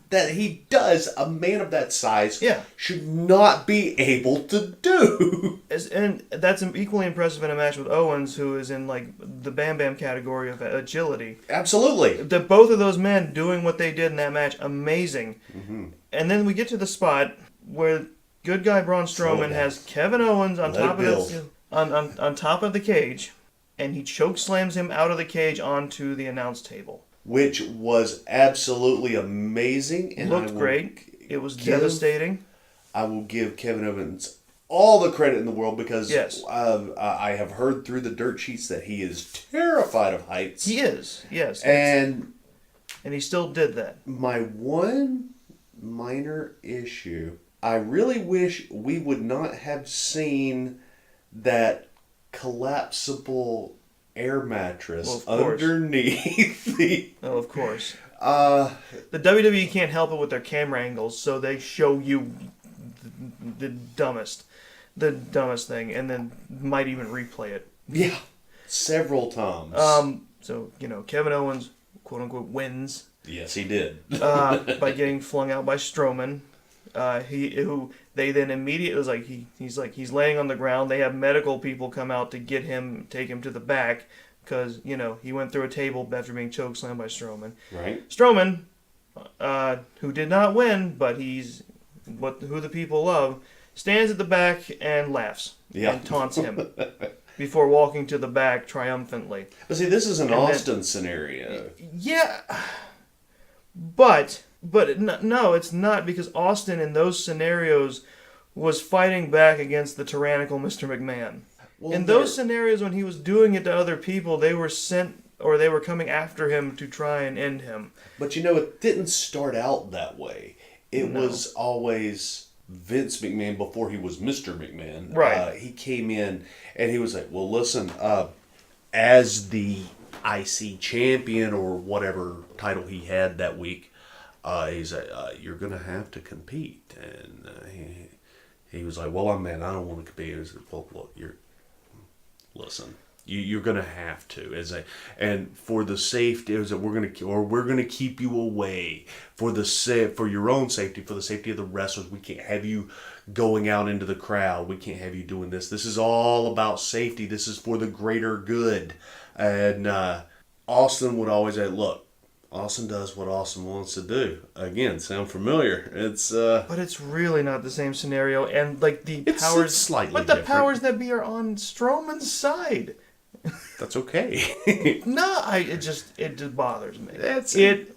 that he does, a man of that size should not be able to do. And that's equally impressive in a match with Owens, who is in like the Bam Bam category of agility. Absolutely. Both of those men doing what they did in that match, amazing. Mm-hmm. And then we get to the spot where good guy Braun Strowman has Kevin Owens on top of the cage, and he choke slams him out of the cage onto the announce table, which was absolutely amazing and looked great. It was devastating. I will give Kevin Owens all the credit in the world because I have heard through the dirt sheets that he is terrified of heights. He is, yes, and he still did that. My one minor issue. I really wish we would not have seen that collapsible air mattress underneath the... Oh, of course. The WWE can't help it with their camera angles, so they show you the dumbest thing, and then might even replay it. Yeah, several times. So, Kevin Owens, quote unquote, wins. Yes, he did. By getting flung out by Strowman. They then immediately, it was like he's laying on the ground. They have medical people come out to get him, take him to the back, because he went through a table after being chokeslammed by Strowman. Right. Strowman, who did not win, but he's who the people love, stands at the back and laughs and taunts him before walking to the back triumphantly. But see, this is an Austin scenario. Yeah, but no, it's not, because Austin in those scenarios was fighting back against the tyrannical Mr. McMahon. Well, in those scenarios, when he was doing it to other people, they were sent, or they were coming after him to try and end him. But it didn't start out that way. It was always Vince McMahon before he was Mr. McMahon. Right. He came in and he was like, well, listen, as the IC champion or whatever title he had that week, he's like, you're going to have to compete. And he was like, well, I don't want to compete. He was like, well, look, listen, you're going to have to. And for the safety, we're going to keep you away for your own safety, for the safety of the wrestlers. We can't have you going out into the crowd. We can't have you doing this. This is all about safety. This is for the greater good. And Austin would always say, look, Austin does what Austin wants to do. Again, sound familiar? But it's really not the same scenario, and it's slightly but the different. powers that be are on Strowman's side. That's okay. No, it just bothers me.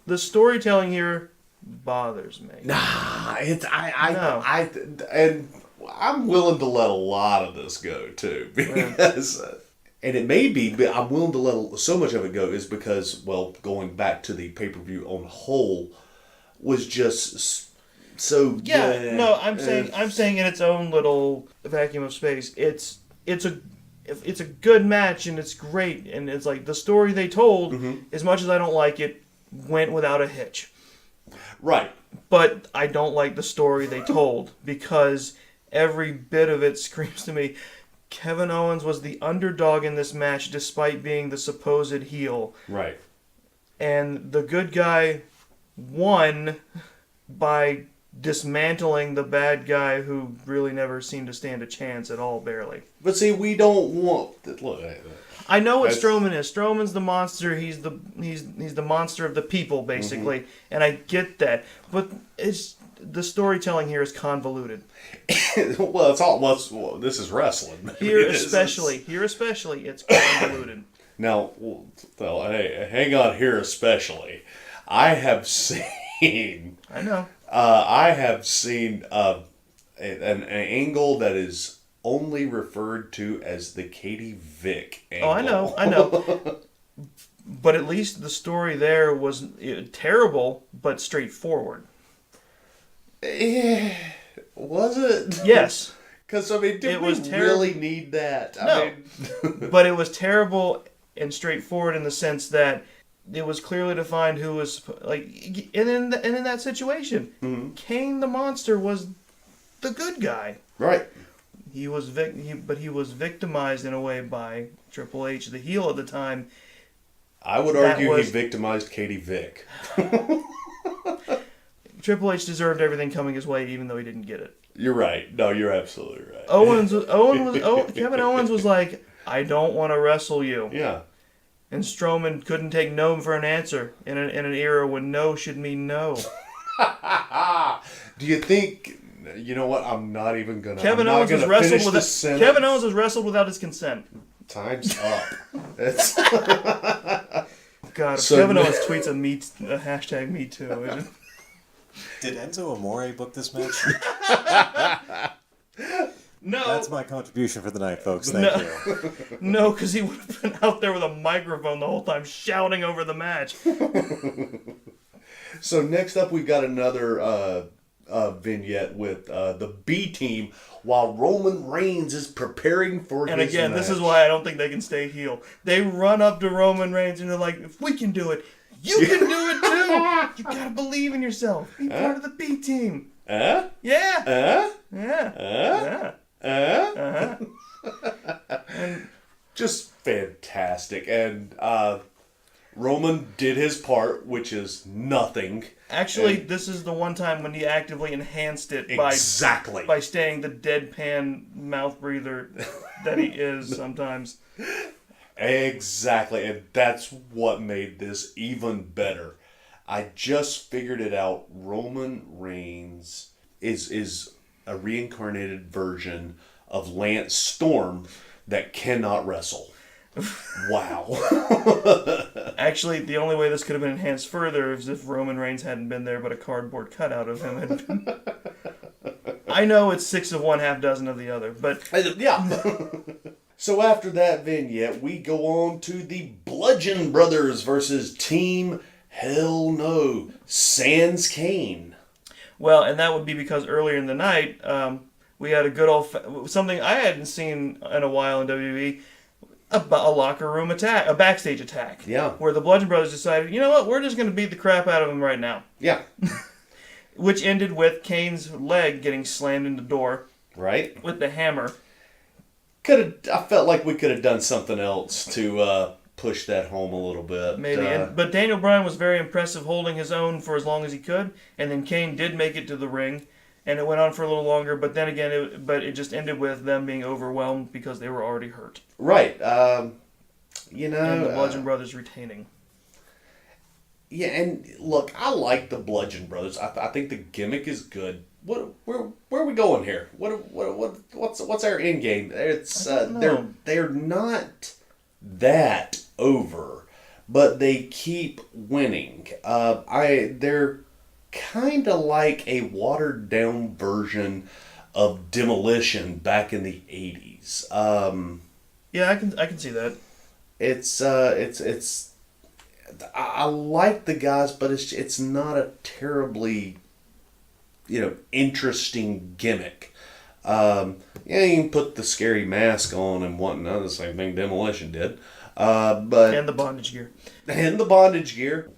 The storytelling here bothers me. Nah, and I'm willing to let a lot of this go too, because. And it may be, but I'm willing to let so much of it go is because, well, going back to the pay-per-view on whole was just so. Yeah, no, I'm saying in its own little vacuum of space, it's a good match and it's great, and it's like the story they told, as much as I don't like it, went without a hitch. Right. But I don't like the story they told, because every bit of it screams to me, Kevin Owens was the underdog in this match despite being the supposed heel. Right. And the good guy won by dismantling the bad guy who really never seemed to stand a chance at all, barely. But see, we don't want... Look, I know what Strowman is. Strowman's the monster. He's the monster of the people, basically. And I get that. But the storytelling here is convoluted. Well, it's all. Well, this is wrestling. Here especially, it's convoluted. Now, hey, hang on here especially. I have seen. I know. I have seen an angle that is only referred to as the Katie Vick angle. Oh, I know. But at least the story there was terrible, but straightforward. Was it? Yes. Because, did we really need that? No. But it was terrible and straightforward in the sense that it was clearly defined who was, and in that situation, Kane the Monster was the good guy. Right. He was victimized in a way by Triple H, the heel at the time. I would argue he victimized Katie Vick. Triple H deserved everything coming his way, even though he didn't get it. You're right. No, you're absolutely right. Kevin Owens was like, I don't want to wrestle you. Yeah. And Strowman couldn't take no for an answer in an era when no should mean no. Do you think? You know what? I'm not even gonna. Kevin Owens was wrestled without his consent. Time's up. God, if Kevin Owens tweets a hashtag Me Too. Did Enzo Amore book this match? No. That's my contribution for the night, folks. Thank you. No, because he would have been out there with a microphone the whole time shouting over the match. So next up, we've got another vignette with the B team while Roman Reigns is preparing for And his again, match. this is why I don't think they can stay heel. They run up to Roman Reigns and they're like, if we can do it, you can do it too. You gotta believe in yourself. Be part of the B team. Yeah. Yeah. Yeah. And Just fantastic. And Roman did his part, which is nothing. actually, this is the one time when he actively enhanced it by staying the deadpan mouth breather that he is sometimes. Exactly, and that's what made this even better. I just figured it out. Roman Reigns is a reincarnated version of Lance Storm that cannot wrestle. Wow. Actually, the only way this could have been enhanced further is if Roman Reigns hadn't been there, but a cardboard cutout of him had been. I know it's 6 of one, half dozen of the other, but Yeah. So after that vignette, we go on to the Bludgeon Brothers versus Team Hell No, sans Kane. well, and that would be because earlier in the night, we had a good something I hadn't seen in a while in WWE. A locker room attack, a backstage attack. Yeah. Where the Bludgeon Brothers decided, you know what, we're just going to beat the crap out of him right now. Yeah. Which ended with Kane's leg getting slammed in the door Right? with the hammer. I felt like we could have done something else to push that home a little bit. Maybe. But Daniel Bryan was very impressive holding his own for as long as he could. And then Kane did make it to the ring. And it went on for a little longer. But then again, it just ended with them being overwhelmed because they were already hurt. Right. And the Bludgeon Brothers retaining. Yeah, and look, I like the Bludgeon Brothers. I think the gimmick is good. Where are we going here? What's our end game? It's they're not that over, but they keep winning. They're kind of like a watered down version of Demolition back in the 80s. Yeah, I can see that. I like the guys, but it's not a terribly interesting gimmick. You can put the scary mask on and whatnot, the same thing Demolition did. But And the bondage gear. And the bondage gear.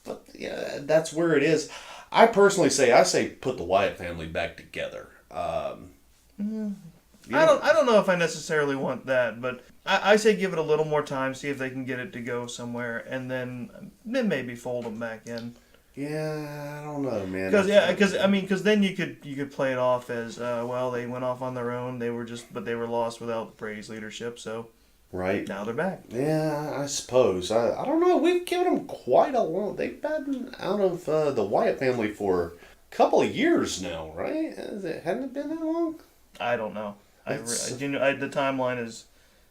But yeah, that's where it is. I personally say put the Wyatt family back together. I don't know if I necessarily want that, but I say give it a little more time, see if they can get it to go somewhere, and then maybe fold them back in. Yeah, I don't know, man. Because then you could play it off as well. They went off on their own. They were lost without Brady's leadership. So right now they're back. Yeah, I suppose. I don't know. We've given them quite a long. They've been out of the Wyatt family for a couple of years now, right? Hadn't it been that long? I don't know. The timeline is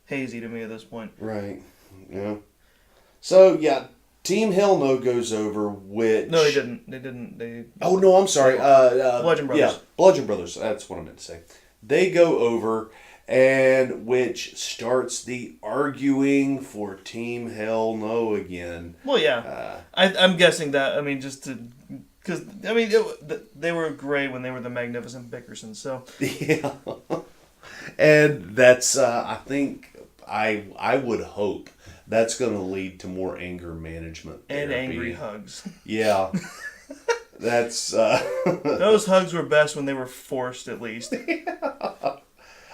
hazy to me at this point. Right. Yeah. So yeah. Team Hell No goes over, which... No, they didn't. Oh, no, I'm sorry. Bludgeon Brothers. Yeah, Bludgeon Brothers. That's what I meant to say. They go over, and which starts the arguing for Team Hell No again. Well, yeah. I'm guessing that, because, they were great when they were the Magnificent Bickersons, so... Yeah. And that's, I think, I would hope... That's going to lead to more anger management and therapy. angry hugs. Yeah, that's. Those hugs were best when they were forced, at least.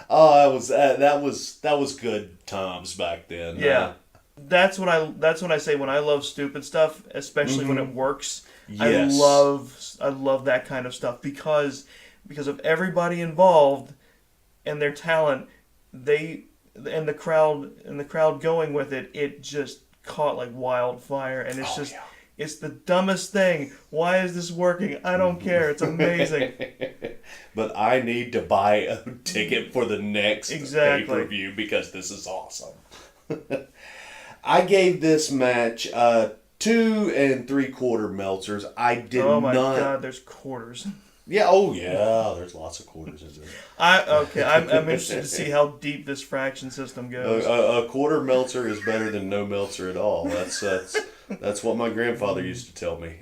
Oh, that was good times back then. Yeah, that's what I say when I love stupid stuff, especially when it works. Yes. I love that kind of stuff because of everybody involved and their talent. And the crowd going with it, it just caught like wildfire, and it's it's the dumbest thing. Why is this working? I don't care. It's amazing. But I need to buy a ticket for the next Exactly. pay-per-view because this is awesome. I gave this match 2 3/4 Meltzers. I did not. Oh my God, there's quarters. Yeah. Oh yeah. There's lots of quarters in there. I'm interested to see how deep this fraction system goes. A quarter Meltzer is better than no Meltzer at all. That's That's what my grandfather used to tell me.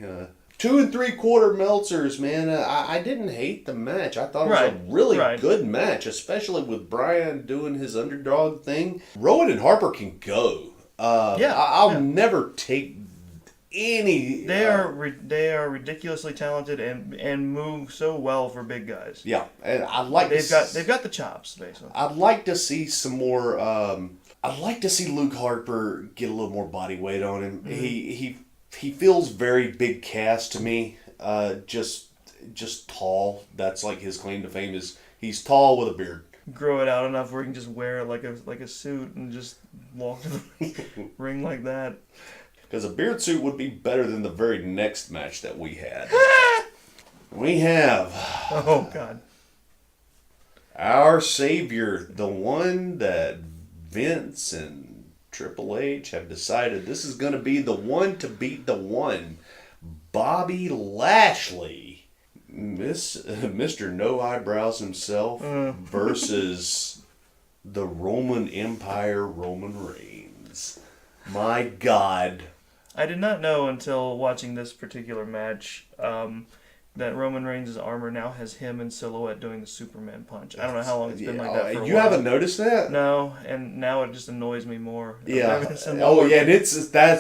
2 3/4 Meltzers, man. I didn't hate the match. I thought it was a really good match, especially with Brian doing his underdog thing. Rowan and Harper can go. I'll never take any. They are ridiculously talented and move so well for big guys. Yeah, and they've got the chops basically. I'd like to see some more. I'd like to see Luke Harper get a little more body weight on him. Mm-hmm. He feels very big cast to me. Just tall. That's like his claim to fame is he's tall with a beard. Grow it out enough where he can just wear it like a suit and just walk to the ring like that. Because a beard suit would be better than the very next match that we had. We have. Oh God. Our savior, the one that Vince and Triple H have decided this is going to be the one to beat the one. Bobby Lashley, Mr. No Eyebrows himself, versus the Roman Empire Roman Reigns. My God. I did not know until watching this particular match that Roman Reigns' armor now has him in silhouette doing the Superman punch. I don't know how long it's been like that for a while. You haven't noticed that? No, and now it just annoys me more. Yeah. And that's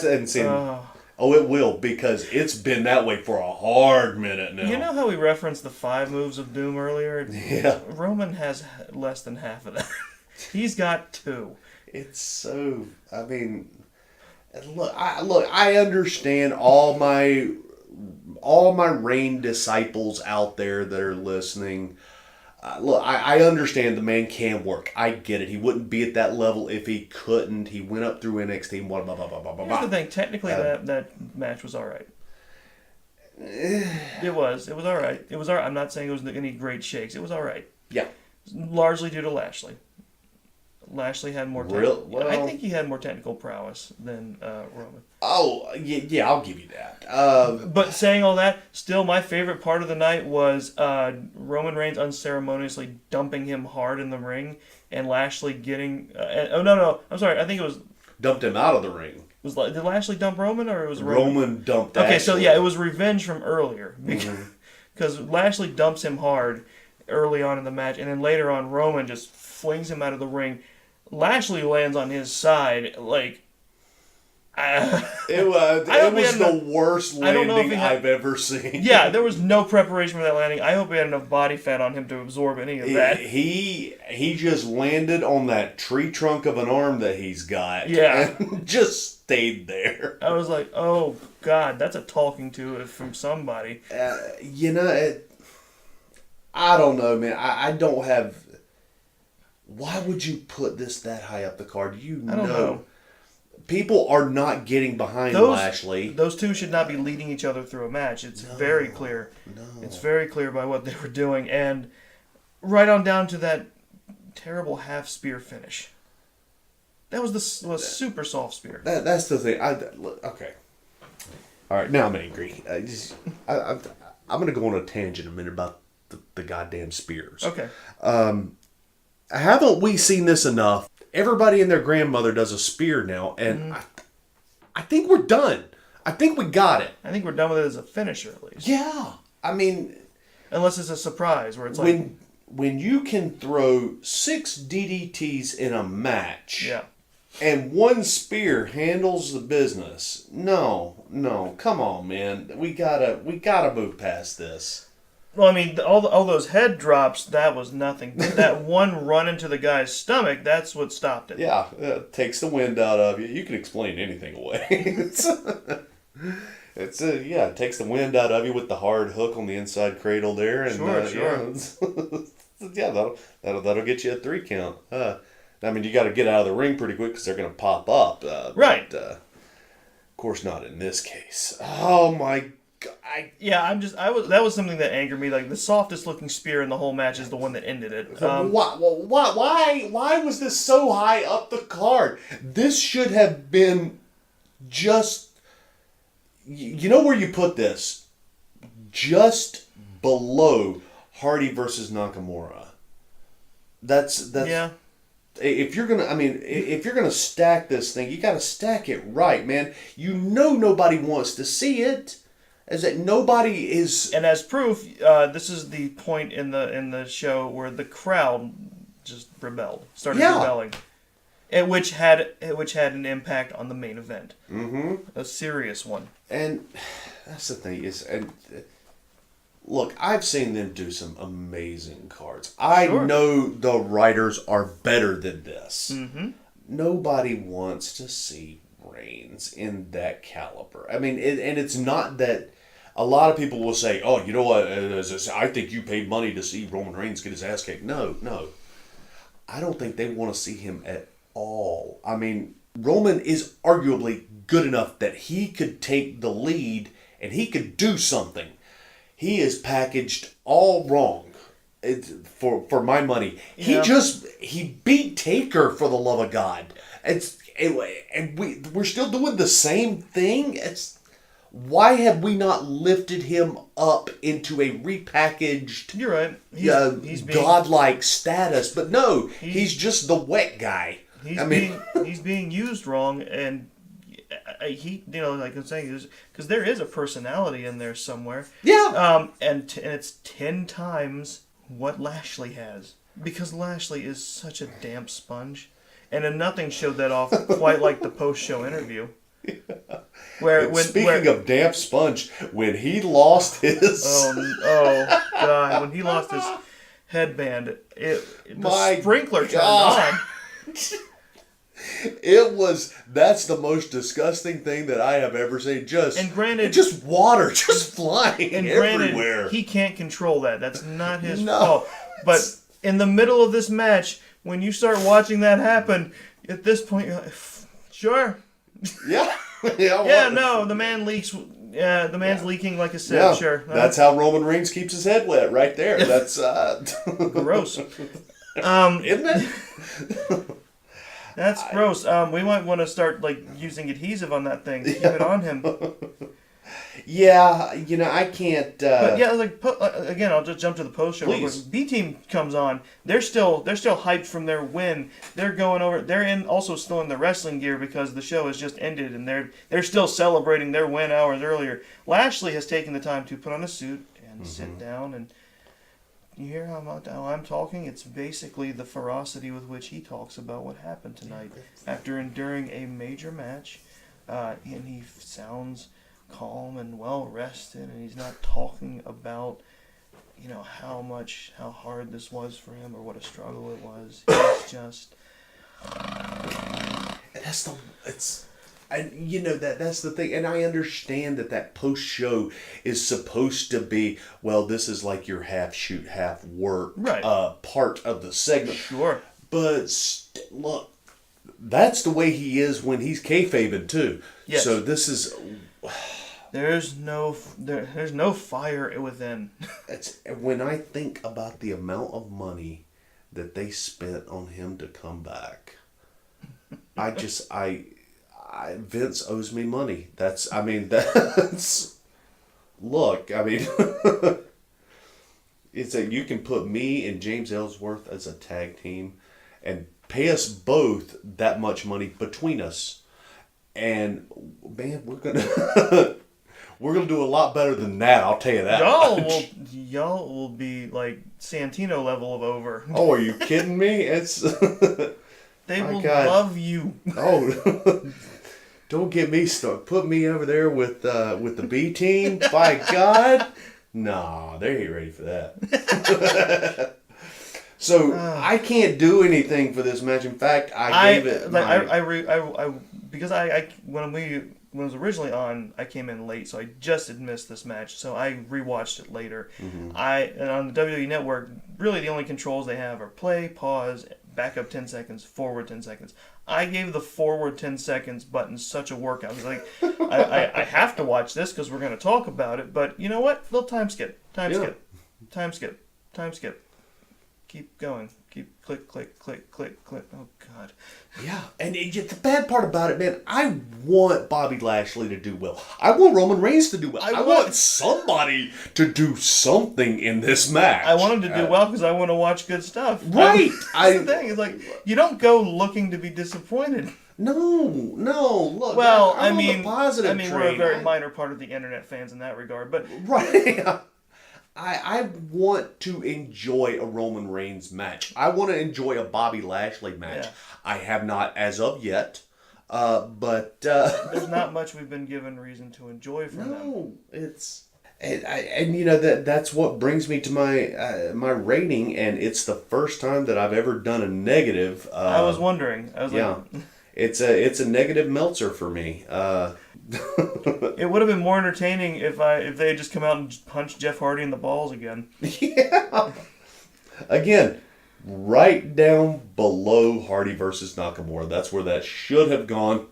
insane. It will, because it's been that way for a hard minute now. You know how we referenced the 5 moves of Doom earlier? Yeah. Roman has less than half of that. He's got 2. It's so... I mean... Look, I understand all my Reign disciples out there that are listening. I understand the man can work. I get it. He wouldn't be at that level if he couldn't. He went up through NXT. Blah blah blah blah blah. Here's the thing. Technically, that match was all right. It was all right. It was all right. I'm not saying it was any great shakes. It was all right. Yeah. Largely due to Lashley. Lashley had more. I think he had more technical prowess than Roman. Oh yeah, I'll give you that. But saying all that, still my favorite part of the night was Roman Reigns unceremoniously dumping him hard in the ring, and Lashley getting. No, I'm sorry. I think it was dumped him out of the ring. Did Lashley dump Roman, or it was Roman dumped? Okay, so yeah, it was revenge from earlier because Lashley dumps him hard early on in the match, and then later on Roman just flings him out of the ring. Lashley lands on his side like. It was the worst landing I've ever seen. Yeah, there was no preparation for that landing. I hope he had enough body fat on him to absorb any of that. He just landed on that tree trunk of an arm that he's got. Yeah. And just stayed there. I was like, oh, God, that's a talking to from somebody. I don't know, man. I don't have... Why would you put this that high up the card? I don't know. People are not getting behind Lashley. Those two should not be leading each other through a match. It's very clear. No. It's very clear by what they were doing. And right on down to that terrible half spear finish. That was super soft spear. That's the thing. Okay. All right, now I'm angry. I'm going to go on a tangent in a minute about the goddamn spears. Okay. Haven't we seen this enough? Everybody and their grandmother does a spear now, and I think we're done. I think we got it. I think we're done with it as a finisher, at least. Yeah. I mean... Unless it's a surprise, where it's when you can throw 6 DDTs in a match... Yeah. And 1 spear handles the business. No, come on, man. We gotta move past this. Well, I mean, all those head drops, that was nothing. That one run into the guy's stomach, that's what stopped it. Yeah, it takes the wind out of you. You can explain anything away. It takes the wind out of you with the hard hook on the inside cradle there. And, sure. That'll get you a 3 count. I mean, you got to get out of the ring pretty quick because they're going to pop up. Right. But, of course, not in this case. Oh my God. That was something that angered me. Like, the softest looking spear in the whole match is the one that ended it. Why was this so high up the card? This should have been just... You know where you put this? Just below Hardy versus Nakamura. That's yeah. if you're gonna, I mean, if you're gonna stack this thing, you got to stack it right, man. You know, nobody wants to see it. Is that nobody is? And as proof, this is the point in the show where the crowd just started rebelling, which had an impact on the main event. Mm-hmm. A serious one. And that's the thing look, I've seen them do some amazing cards. I know the writers are better than this. Mm-hmm. Nobody wants to see Reigns in that caliber. I mean, and it's not that. A lot of people will say, "Oh, you know what? I think you paid money to see Roman Reigns get his ass kicked." No. I don't think they want to see him at all. I mean, Roman is arguably good enough that he could take the lead and he could do something. He is packaged all wrong, for my money. Yeah. He beat Taker, for the love of God. And we're still doing the same thing. Why have we not lifted him up into a repackaged, you're right, he's godlike status? But no, he's just the wet guy. He's being used wrong, and he, like I'm saying, because there is a personality in there somewhere. Yeah. And it's 10 times what Lashley has, because Lashley is such a damp sponge, and nothing showed that off quite like the post-show interview. Speaking of damp sponge, when he lost his when he lost his headband, the sprinkler turned on. That's the most disgusting thing that I have ever seen. Granted, just water just flying everywhere. He can't control that. That's not his fault. But in the middle of this match, when you start watching that happen, at this point you're like, sure. Yeah. The man leaks. Yeah, the man's leaking like a sieve. Yeah, sure. That's how Roman Reigns keeps his head wet, right there. That's gross. Isn't it? That's gross. We might want to start using adhesive on that thing to keep it on him. Yeah, I can't. But yeah, again, I'll just jump to the post show. When B Team comes on, they're still hyped from their win. They're going over. They're also still in the wrestling gear because the show has just ended, and they're still celebrating their win hours earlier. Lashley has taken the time to put on a suit and sit down, and you hear how I'm talking. It's basically the ferocity with which he talks about what happened tonight after enduring a major match, and he sounds calm and well rested, and he's not talking about how hard this was for him or what a struggle it was. He's just that's the thing, and I understand that post show is supposed to be, well, this is like your half shoot half work part of the segment. Sure, but look, that's the way he is when he's kayfabing too. Yes. So this is. There's no fire within. When I think about the amount of money that they spent on him to come back, Vince owes me money. Look, it's you can put me and James Ellsworth as a tag team and pay us both that much money between us, and man, we're gonna do a lot better than that. I'll tell you that. Y'all will be like Santino level of over. Oh, are you kidding me? They will love you. Oh, don't get me stuck. Put me over there with the B team. By God, nah, they ain't ready for that. So I can't do anything for this match. In fact, I gave it. Because when it was originally on, I came in late, so I just had missed this match. So I rewatched it later. Mm-hmm. And on the WWE Network, really the only controls they have are play, pause, back up 10 seconds, forward 10 seconds. I gave the forward 10 seconds button such a workout. I was like, I have to watch this because we're going to talk about it. But you know what? Little time skip. keep going. Keep click, click, click, click, click. Oh, God. Yeah, and the bad part about it, man, I want Bobby Lashley to do well. I want Roman Reigns to do well. I want somebody to do something in this match. I want him to do well because I want to watch good stuff. Right. That's the thing. It's like, you don't go looking to be disappointed. No. Look, Well, I'm I mean, on the positive train. we're a very minor part of the internet fans in that regard, but right. I want to enjoy a Roman Reigns match. I want to enjoy a Bobby Lashley match. Yeah. I have not as of yet, but there's not much we've been given reason to enjoy from them. No, it's and you know that's what brings me to my my rating, and it's the first time that I've ever done a negative. I was wondering. I was like, it's a negative Meltzer for me. It would have been more entertaining if they had just come out and punched Jeff Hardy in the balls again. Yeah. Again, right down below Hardy versus Nakamura. That's where that should have gone.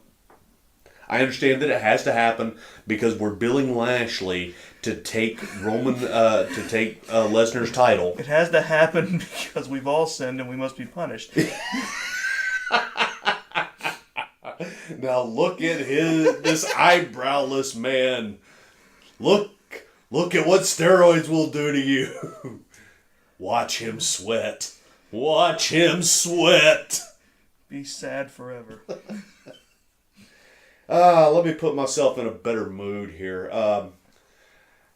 I understand that it has to happen because we're billing Lashley to take Lesnar's title. It has to happen because we've all sinned and we must be punished. Now look at this eyebrowless man. Look at what steroids will do to you. Watch him sweat. Watch him sweat. Be sad forever. Let me put myself in a better mood here.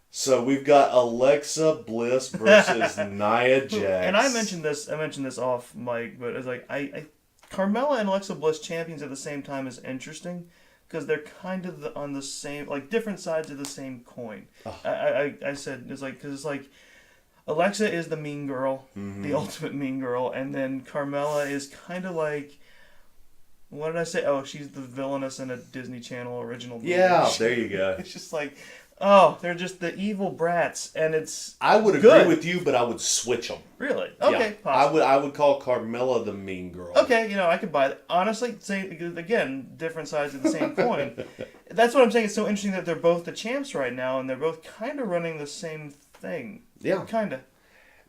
So we've got Alexa Bliss versus Nia Jax. And I mentioned this off mic, but it's like I Carmella and Alexa Bliss champions at the same time is interesting because they're kind of on the same, like different sides of the same coin. Oh. I said it's like because it's like Alexa is the mean girl, the ultimate mean girl, and then Carmella is kind of like, what did I say? Oh, she's the villainess in a Disney Channel original movie. Yeah, there you go. It's just like, oh, they're just the evil brats, and it's I would agree with you, but I would switch them. Really? Okay, yeah. Possibly. I would call Carmella the mean girl. Okay, I could buy that. Honestly, again, different sides of the same coin. That's what I'm saying. It's so interesting that they're both the champs right now, and they're both kind of running the same thing. Yeah. Kind of.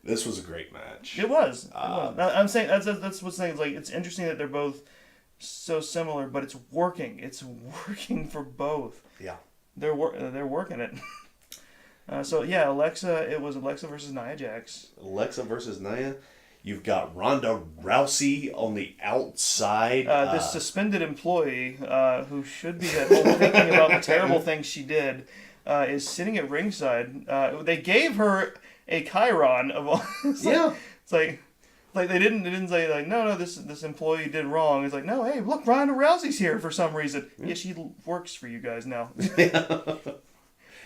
This was a great match. It was. I'm saying that's what's saying. It's like it's interesting that they're both so similar, but it's working. It's working for both. Yeah. They're working it. So yeah, Alexa. It was Alexa versus Nia Jax. Alexa versus Nia. You've got Ronda Rousey on the outside. This suspended employee who should be at home thinking about the terrible things she did is sitting at ringside. They gave her a chyron of all. It's like they didn't say like no this employee did wrong. It's like no, hey, look, Ronda Rousey's here for some reason. Yeah, she works for you guys now.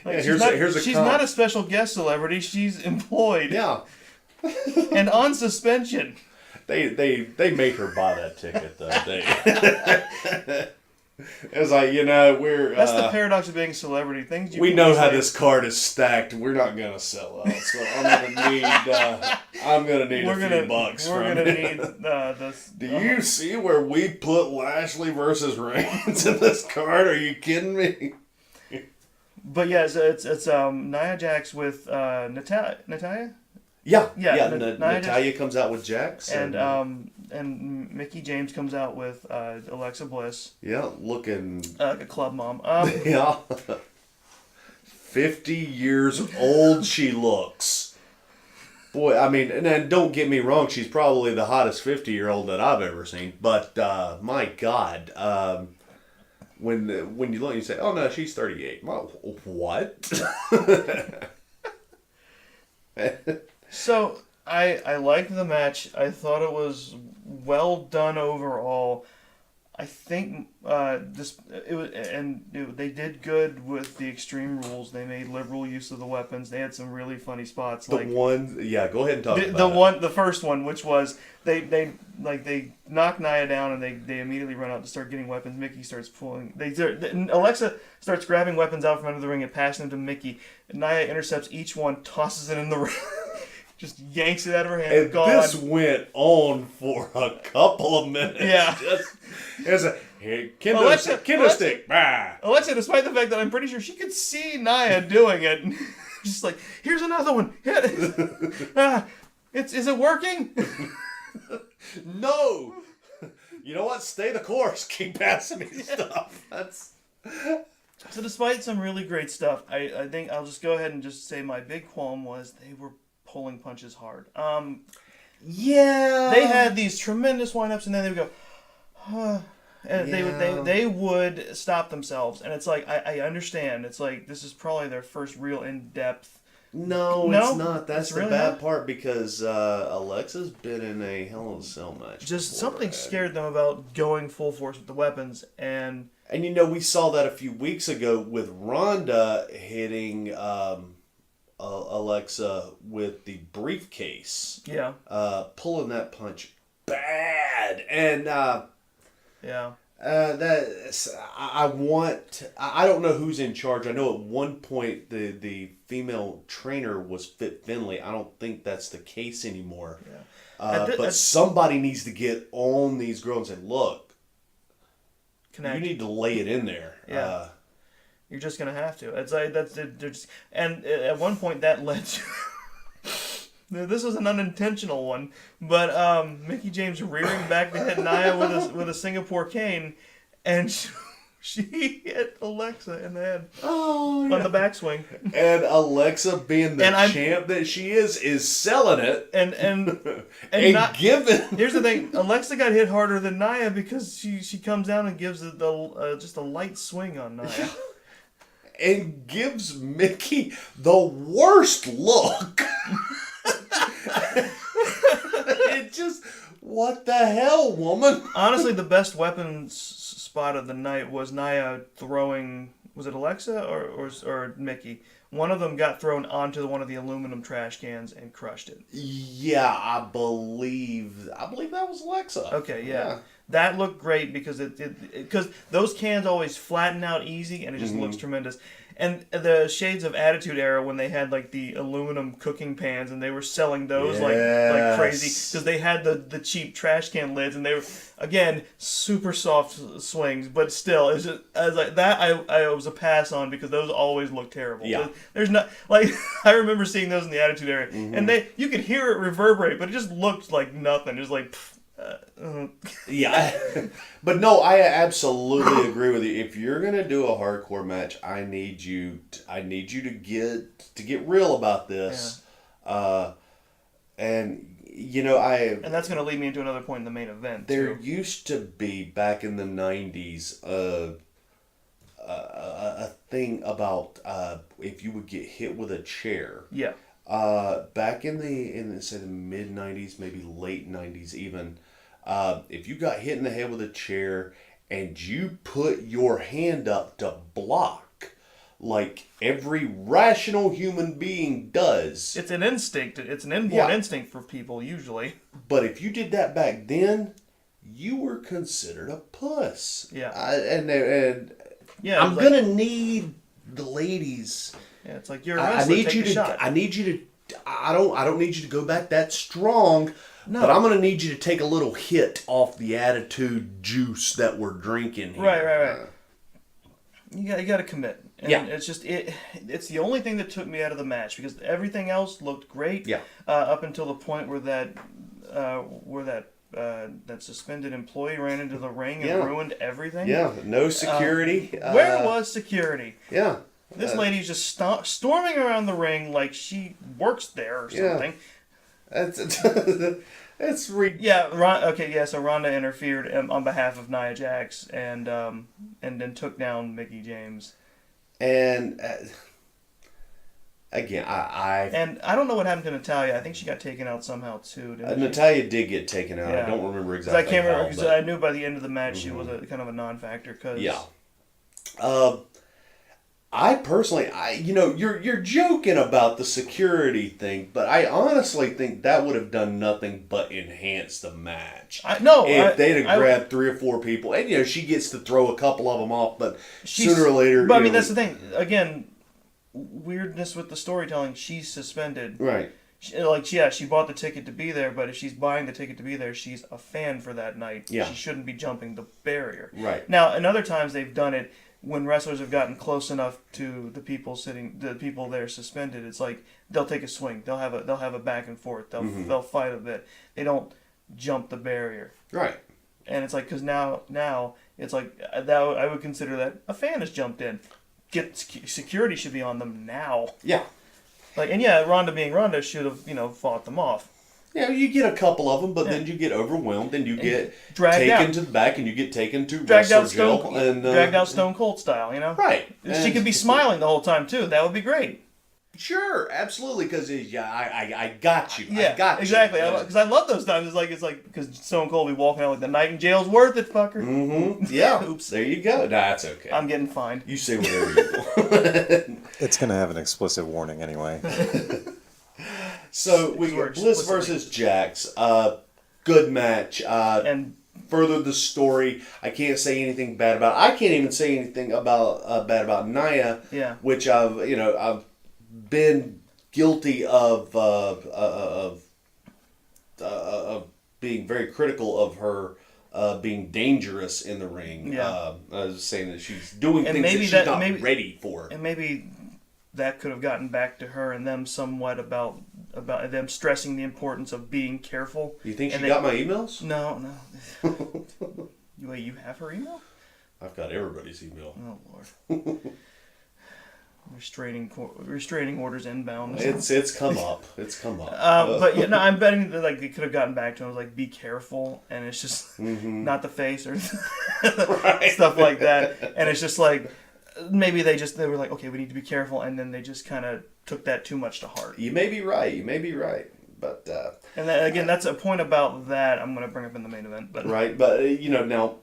She's not a special guest celebrity. She's employed. Yeah. And on suspension. They make her buy that ticket though. It's like, we're... That's the paradox of being a celebrity. We know how this card is stacked. We're not going to sell out. So I'm going to need a few bucks from you. We're going to need this... Do you see where we put Lashley versus Reigns in this card? Are you kidding me? But yeah, it's Nia Jax with Natalya? Yeah. Natalya comes out with Jax. And Mickie James comes out with Alexa Bliss. Yeah, looking... like a club mom. Yeah. 50 years old she looks. Boy, I mean, and don't get me wrong, she's probably the hottest 50-year-old that I've ever seen. But, my God, when you look, you say, oh, no, she's 38. Well, what? So... I liked the match. I thought it was well done overall. I think they did good with the Extreme Rules. They made liberal use of the weapons. They had some really funny spots. Go ahead and talk about the first one, which was they knock Nia down and they immediately run out to start getting weapons. Mickie starts pulling. Alexa starts grabbing weapons out from under the ring and passing them to Mickie. Nia intercepts each one, tosses it in the ring. Just yanks it out of her hand. And this went on for a couple of minutes. Yeah. There's a kendo stick. Alexa, despite the fact that I'm pretty sure she could see Nia doing it, just like, here's another one. Hit it. Is it working? No. You know what? Stay the course. Keep passing me stuff. That's. So despite some really great stuff, I think I'll just go ahead and just say my big qualm was they were pulling punches hard. Yeah. They had these tremendous windups, and then they would go, and they would stop themselves, and it's like I understand. It's like this is probably their first real in-depth. No, it's not. That's the really bad not? part because Alexa's been in a Hell in a Cell match. Just before, something scared them about going full force with the weapons, and we saw that a few weeks ago with Ronda hitting Alexa with the briefcase. yeah, Pulling that punch bad, and yeah. I don't know who's in charge. I know at one point the female trainer was Fit Finley. I don't think that's the case anymore. Yeah. But somebody needs to get on these girls and say, look, Connect. you need to lay it in there. Yeah. You're just gonna have to. It's like they're just, and at one point that led to. This was an unintentional one, but Mickie James rearing back to hit Nia with a Singapore cane, and she hit Alexa in the head on the backswing. And Alexa, being the champ that she is selling it and not giving. Here's the thing: Alexa got hit harder than Nia because she comes down and gives it just a light swing on Nia. And gives Mickie the worst look. It just, what the hell, woman? Honestly, the best weapons spot of the night was Nia throwing. Was it Alexa or Mickie? One of them got thrown onto one of the aluminum trash cans and crushed it. Yeah, I believe that was Alexa. Okay, yeah. That looked great because because those cans always flatten out easy and it just looks tremendous. And the Shades of Attitude era when they had like the aluminum cooking pans and they were selling those like crazy because they had the cheap trash can lids and they were again super soft swings, but still it's just as like that I was a pass on because those always look terrible. Yeah. There's not like I remember seeing those in the Attitude era and you could hear it reverberate, but it just looked like nothing. It was like. Yeah, but no, I absolutely agree with you. If you're gonna do a hardcore match, I need you to get real about this. Yeah. And and that's gonna lead me into another point in the main event. There used to be back in the 90s a thing about if you would get hit with a chair. Yeah. Back in say the mid 90s, maybe late 90s even, if you got hit in the head with a chair and you put your hand up to block, like every rational human being does. It's an instinct. It's an inborn instinct for people usually. But if you did that back then, you were considered a puss. Yeah. And yeah, I'm gonna need the ladies. Yeah, it's like you're a wrestler. I need you to. I don't need you to go back that strong. No. But I'm gonna need you to take a little hit off the attitude juice that we're drinking here. Right. You got to commit. And yeah. It's just it's the only thing that took me out of the match because everything else looked great. Yeah. Up until the point where that suspended employee ran into the ring and ruined everything. Yeah. No security. Where was security? Yeah. This lady's just storming around the ring like she works there or something. It's so Ronda interfered on behalf of Nia Jax and then took down Mickie James. And again, I don't know what happened to Natalya. I think she got taken out somehow too. Natalya did get taken out. Yeah. I don't remember exactly. I can't remember because I knew by the end of the match she was a kind of a non-factor. I personally, you're joking about the security thing, but I honestly think that would have done nothing but enhance the match. If they'd have grabbed 3 or 4 people, and she gets to throw a couple of them off, but sooner or later. But I mean, that's the thing. Again, weirdness with the storytelling. She's suspended. Right. She bought the ticket to be there, but if she's buying the ticket to be there, she's a fan for that night. Yeah. She shouldn't be jumping the barrier. Right. Now, in other times they've done it. when wrestlers have gotten close enough to the people there suspended, it's like they'll take a swing. They'll have a back and forth. They'll fight a bit. They don't jump the barrier. Right. And it's like, because now it's like that I would consider that a fan has jumped in. Security should be on them now. Yeah. Like, and yeah, Ronda being Ronda should have fought them off. Yeah, you get a couple of them, but then you get overwhelmed and you get dragged taken out to the back and you get taken to dragged wrestler out Stone jail. And, dragged out Stone Cold style, Right. She could be smiling the whole time too. That would be great. Sure, absolutely, because I got you. Yeah, I got exactly. you. Because I love those times. It's like because Stone Cold be walking out like the night in jail's worth it, fucker. Mm-hmm. Yeah. Oops. There you go. Nah, that's okay. I'm getting fined. You say whatever you want. It's going to have an explicit warning anyway. So we got Bliss versus Jax. Good match. And furthered the story. I can't say anything bad about. I can't even say anything about bad about Nia. Yeah. Which I've been guilty of being very critical of her being dangerous in the ring. Yeah. I was saying that she's doing And things that maybe she's that- not maybe- ready for. And maybe that could have gotten back to her and them somewhat about them stressing the importance of being careful. You think she And got my emails? No. Wait, you have her email? I've got everybody's email. Oh Lord. Restraining orders inbound. It's come up. It's come up. But yeah, no, I'm betting that like they could have gotten back to him. Like, be careful, and it's just not the face or Right. stuff like that. And it's just like maybe they were like, okay, we need to be careful, and then they just kind of took that too much to heart. You may be right. But And then, again, that's a point about that I'm going to bring up in the main event. But right, but now,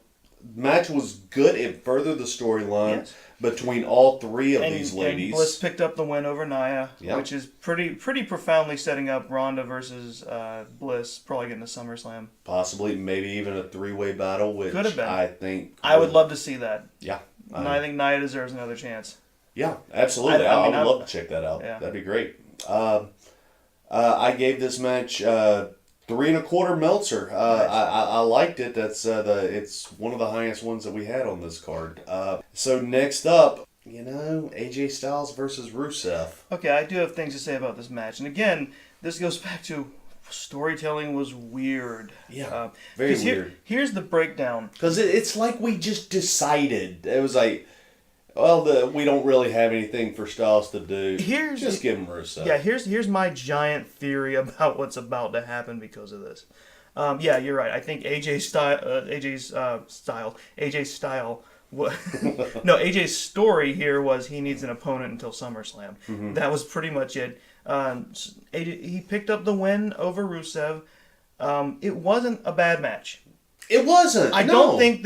match was good. It furthered the storyline. Yes. Between all three of these ladies. And Bliss picked up the win over Nia, Yep. which is pretty profoundly setting up Ronda versus Bliss, probably getting a SummerSlam. Possibly, maybe even a three-way battle, which Could have been. I think... I would love to see that. Yeah. And I think Nia deserves another chance. Yeah, absolutely. I I mean, would love to check that out. Yeah. That'd be great. I gave this match 3 1/4 Meltzer. I liked it. That's it's one of the highest ones that we had on this card. So next up, AJ Styles versus Rusev. Okay, I do have things to say about this match. And again, this goes back to storytelling was weird. Yeah, very weird. Here's the breakdown. Because it's like we just decided. It was like, well, we don't really have anything for Styles to do. Just give him Rusev. Yeah, here's my giant theory about what's about to happen because of this. Yeah, you're right. I think AJ's AJ's story here was he needs an opponent until SummerSlam. Mm-hmm. That was pretty much it. He picked up the win over Rusev. It wasn't a bad match. It wasn't. I don't think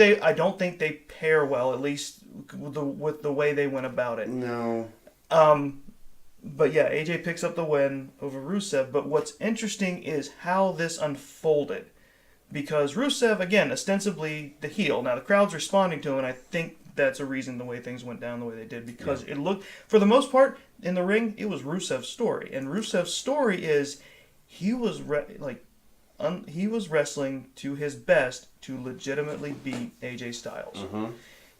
they pair well, at least with the way they went about it. No. But yeah, AJ picks up the win over Rusev. But what's interesting is how this unfolded. Because Rusev, again, ostensibly the heel. Now, the crowd's responding to him, and I think that's a reason the way things went down the way they did. Because it looked, for the most part, in the ring, it was Rusev's story. And Rusev's story is he was wrestling to his best to legitimately beat AJ Styles. Mm-hmm.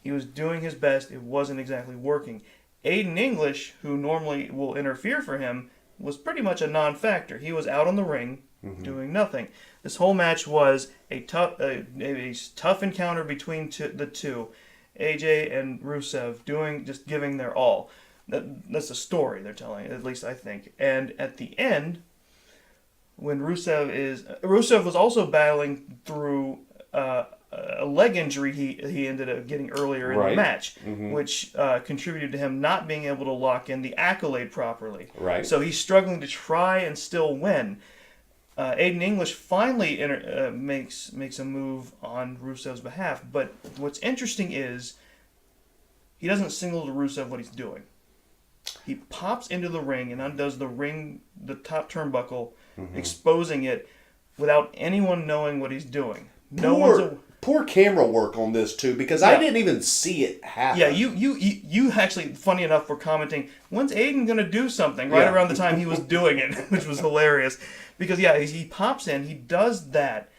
He was doing his best. It wasn't exactly working. Aiden English, who normally will interfere for him, was pretty much a non-factor. He was out on the ring doing nothing. This whole match was a tough encounter between the two, AJ and Rusev, just giving their all. That's the story they're telling, at least I think. And at the end, when Rusev was also battling through a leg injury he ended up getting earlier in the match, which contributed to him not being able to lock in the accolade properly. Right. So he's struggling to try and still win. Aiden English finally makes a move on Rusev's behalf, but what's interesting is he doesn't signal to Rusev what he's doing. He pops into the ring and undoes the top turnbuckle, exposing it without anyone knowing what he's doing. Poor camera work on this too, because I didn't even see it happen. Yeah, you actually, funny enough, were commenting, when's Aiden going to do something? Right around the time he was doing it, which was hilarious. Because, he pops in, he does that,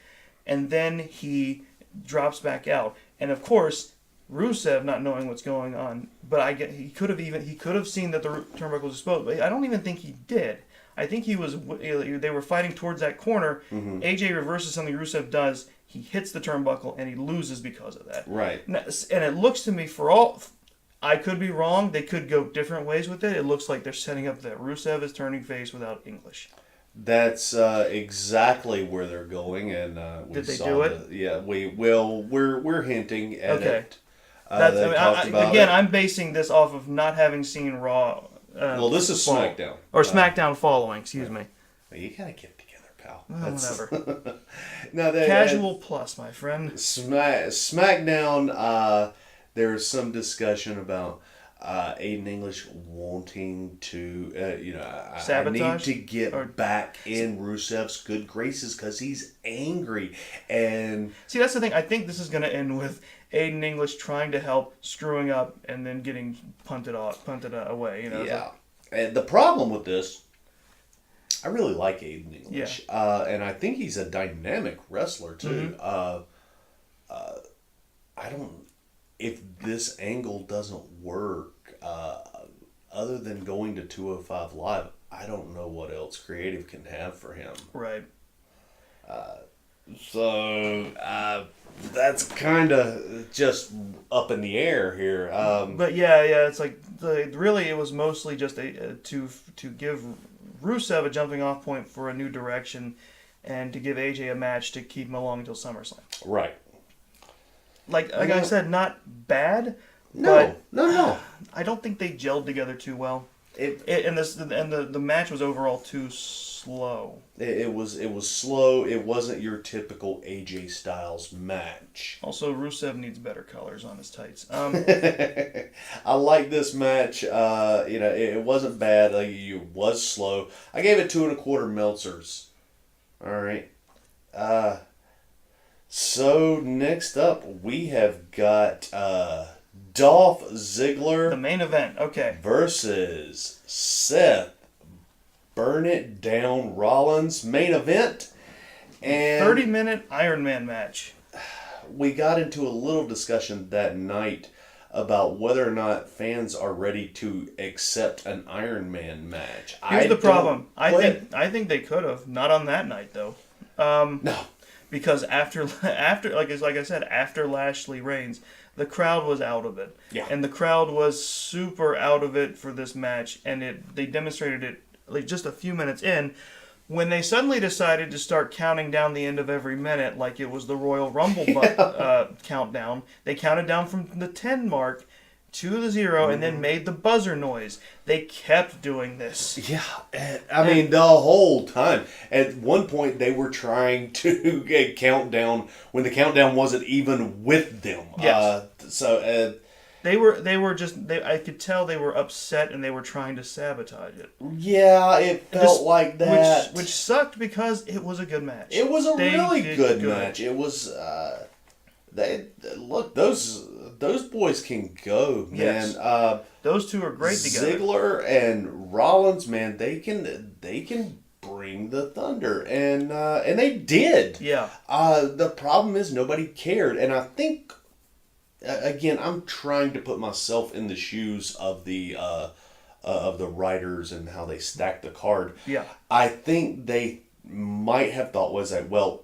and then he drops back out. And, of course, Rusev not knowing what's going on, but he could have seen that the turnbuckle was exposed. But I don't even think he did. I think he was. They were fighting towards that corner. Mm-hmm. AJ reverses something Rusev does. He hits the turnbuckle and he loses because of that. Right. And it looks to me, for all, I could be wrong. They could go different ways with it. It looks like they're setting up that Rusev is turning face without English. That's exactly where they're going, and we Did they saw do it? Yeah, we're hinting at Okay. it. I'm basing this off of not having seen Raw. Well, this is SmackDown. Or SmackDown following, excuse me. You gotta get it together, pal. Whatever. No, Casual plus, my friend. SmackDown. There's some discussion about Aiden English wanting to, I need to get back in Rusev's good graces because he's angry. And see, that's the thing. I think this is going to end with Aiden English trying to help, screwing up, and then getting punted away. Yeah. And the problem with this, I really like Aiden English. Yeah. And I think he's a dynamic wrestler too. Mm-hmm. I don't. If this angle doesn't work, other than going to 205 Live, I don't know what else creative can have for him. Right. So that's kind of just up in the air here. But yeah, it's like really it was mostly just to give Rusev a jumping off point for a new direction, and to give AJ a match to keep him along until SummerSlam. Right. Like I said, not bad. No. I don't think they gelled together too well. The match was overall too slow. It was slow. It wasn't your typical AJ Styles match. Also, Rusev needs better colors on his tights. I like this match. It wasn't bad. It was slow. I gave it 2.25 Meltzers. All right. So next up we have got Dolph Ziggler, the main event. Okay. versus Seth Burn It Down Rollins, main event. And 30-minute Iron Man match. we got into a little discussion that night about whether or not fans are ready to accept an Iron Man match. Here's the problem. I think they could have. Not on that night though. No. Because after like I said, after Lashley Reigns, the crowd was out of it. Yeah. And the crowd was super out of it for this match, and they demonstrated it like just a few minutes in, when they suddenly decided to start counting down the end of every minute like it was the Royal Rumble countdown. They counted down from the 10 mark to the 0 and then made the buzzer noise. They kept doing this. Yeah, I mean the whole time. At one point, they were trying to get countdown when the countdown wasn't even with them. Yes. They I could tell they were upset and they were trying to sabatage it. Yeah, it felt like that. Which sucked because it was a good match. It was a really good match. It was. Those boys can go, man. Yes. Those two are great together. Ziggler and Rollins, man, they can bring the thunder, and they did. Yeah. The problem is nobody cared, and I think again I'm trying to put myself in the shoes of the writers and how they stacked the card. Yeah. I think they might have thought was that, well,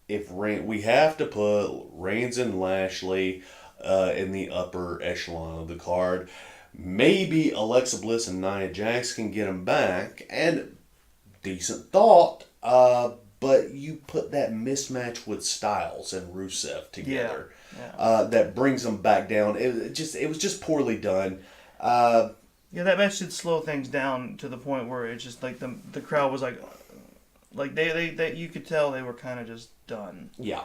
if we have to put Reigns and Lashley in the upper echelon of the card, maybe Alexa Bliss and Nia Jax can get them back, and decent thought, but you put that mismatch with Styles and Rusev together. Yeah. That brings them back down. It was just poorly done. Yeah, that match did slow things down to the point where it's just like the crowd was like they you could tell they were kind of just done. Yeah.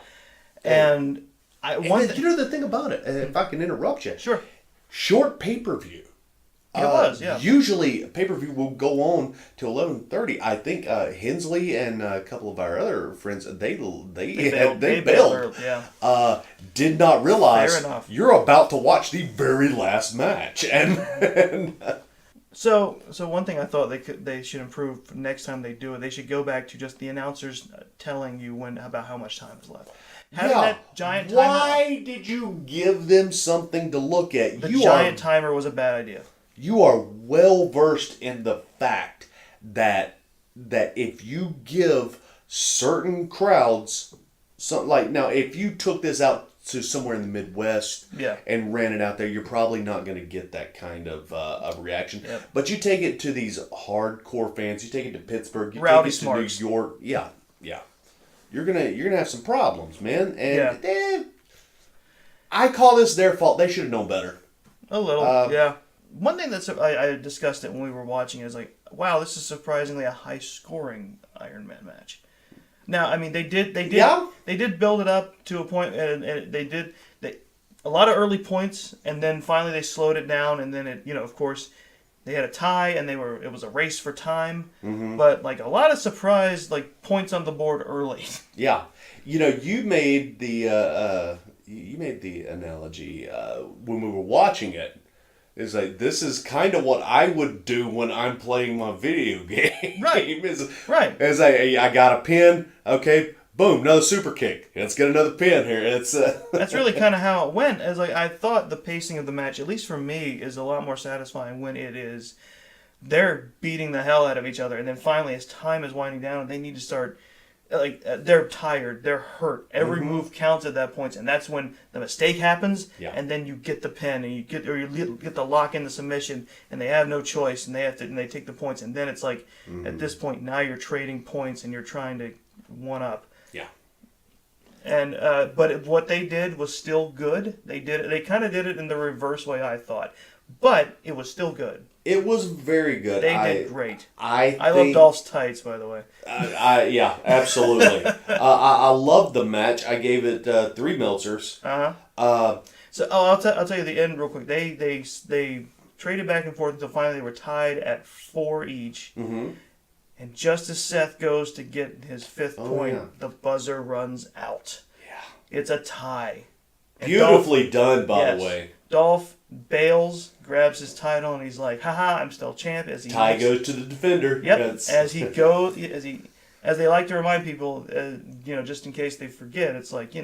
And the thing about it, if I can interrupt you. Sure. Short pay-per-view. It was, yeah. Usually, pay-per-view will go on to 11:30. I think Hensley and a couple of our other friends, they bailed. Yeah. Did not realize Fair enough. you're about to watch the very last match, and So one thing I thought they should improve next time they do it. They should go back to just the announcers telling you about how much time is left. Having that giant timer. Why did you give them something to look at? The giant timer was a bad idea. You are well versed in the fact that if you give certain crowds something like, now if you took this out to somewhere in the Midwest and ran it out there, you're probably not going to get that kind of reaction. Yep. But you take it to these hardcore fans, you take it to Pittsburgh, you Rowdy take it Smarts. to New York, you're gonna have some problems, man. And I call this their fault. They should have known better. A little, yeah. One thing that's I discussed it when we were watching is like, wow, this is surprisingly a high scoring Iron Man match. Now, I mean, they did build it up to a point, and they did a lot of early points, and then finally they slowed it down, and then it, of course, they had a tie, and it was a race for time, but like a lot of surprise like points on the board early. Yeah, you made the analogy when we were watching it. It's like, this is kind of what I would do when I'm playing my video game. Right. Right. It's like, I got a pin. Okay, boom, another super kick. Let's get another pin here. It's That's really kind of how it went. As like, I thought the pacing of the match, at least for me, is a lot more satisfying when it is they're beating the hell out of each other, and then finally, as time is winding down, they need to start. Like, they're tired, they're hurt. Every move counts at that point, and that's when the mistake happens. Yeah. And then you get the pin, and you get the lock in the submission, and they have no choice, and they take the points, and then it's like at this point now you're trading points, and you're trying to one up. Yeah. And but what they did was still good. They kind of did it in the reverse way, I thought, but it was still good. It was very good. They did great. I love Dolph's tights, by the way. Yeah, absolutely. I loved the match. I gave it 3 Meltzers. So I'll tell you the end real quick. They traded back and forth until finally they were tied at 4 each. And just as Seth goes to get his 5th point, the buzzer runs out. Yeah. It's a tie. And Beautifully done, by the way. Dolph bails, grabs his title, and he's like, "Haha, I'm still champ." As tie goes to the defender. Yep. As they like to remind people, just in case they forget, it's like,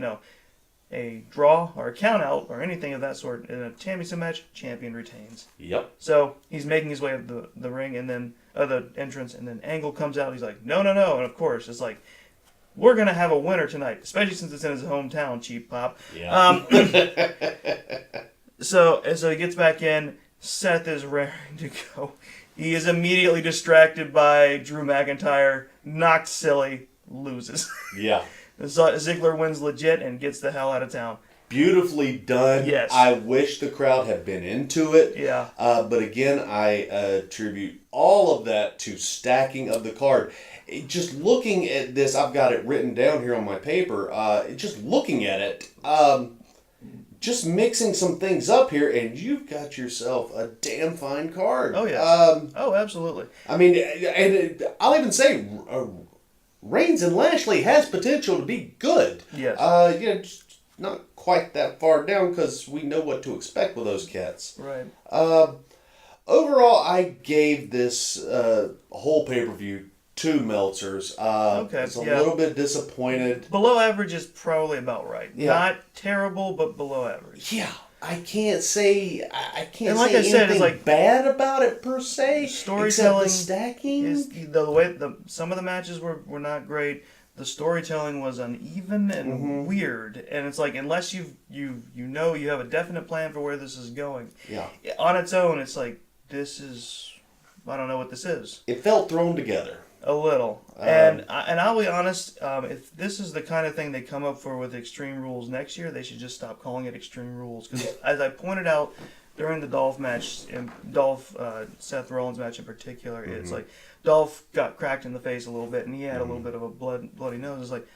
a draw or a count out or anything of that sort in a championship match, champion retains. Yep. So he's making his way up the ring, and then the entrance, and then Angle comes out. He's like, no, and of course it's like, we're gonna have a winner tonight, especially since it's in his hometown, cheap pop. Yeah. So he gets back in. Seth is raring to go. He is immediately distracted by Drew McIntyre, knocked silly, loses. Yeah. Ziggler wins legit and gets the hell out of town. Beautifully done. Yes. I wish the crowd had been into it. Yeah. But again, I attribute all of that to stacking of the card. Just looking at this, I've got it written down here on my paper. Just looking at it, just mixing some things up here, and you've got yourself a damn fine card. Oh, yeah. Absolutely. I mean, and I'll even say Reigns and Lashley has potential to be good. Yes. Just not quite that far down because we know what to expect with those cats. Right. Overall, I gave this whole pay-per-view 2 Meltzers. Okay. I was a little bit disappointed. Below average is probably about right. Yeah. Not terrible, but below average. Yeah. I can't say And like I said, it's like bad about it per se. Storytelling, except the stacking is the way some of the matches were not great. The storytelling was uneven and weird, and it's like, unless you have a definite plan for where this is going. Yeah. On its own, it's like, I don't know what this is. It felt thrown together. A little. And I'll be honest, if this is the kind of thing they come up for with Extreme Rules next year, they should just stop calling it Extreme Rules. Because as I pointed out during the Dolph match, Seth Rollins match in particular, it's like Dolph got cracked in the face a little bit, and he had a little bit of a bloody nose. It's like,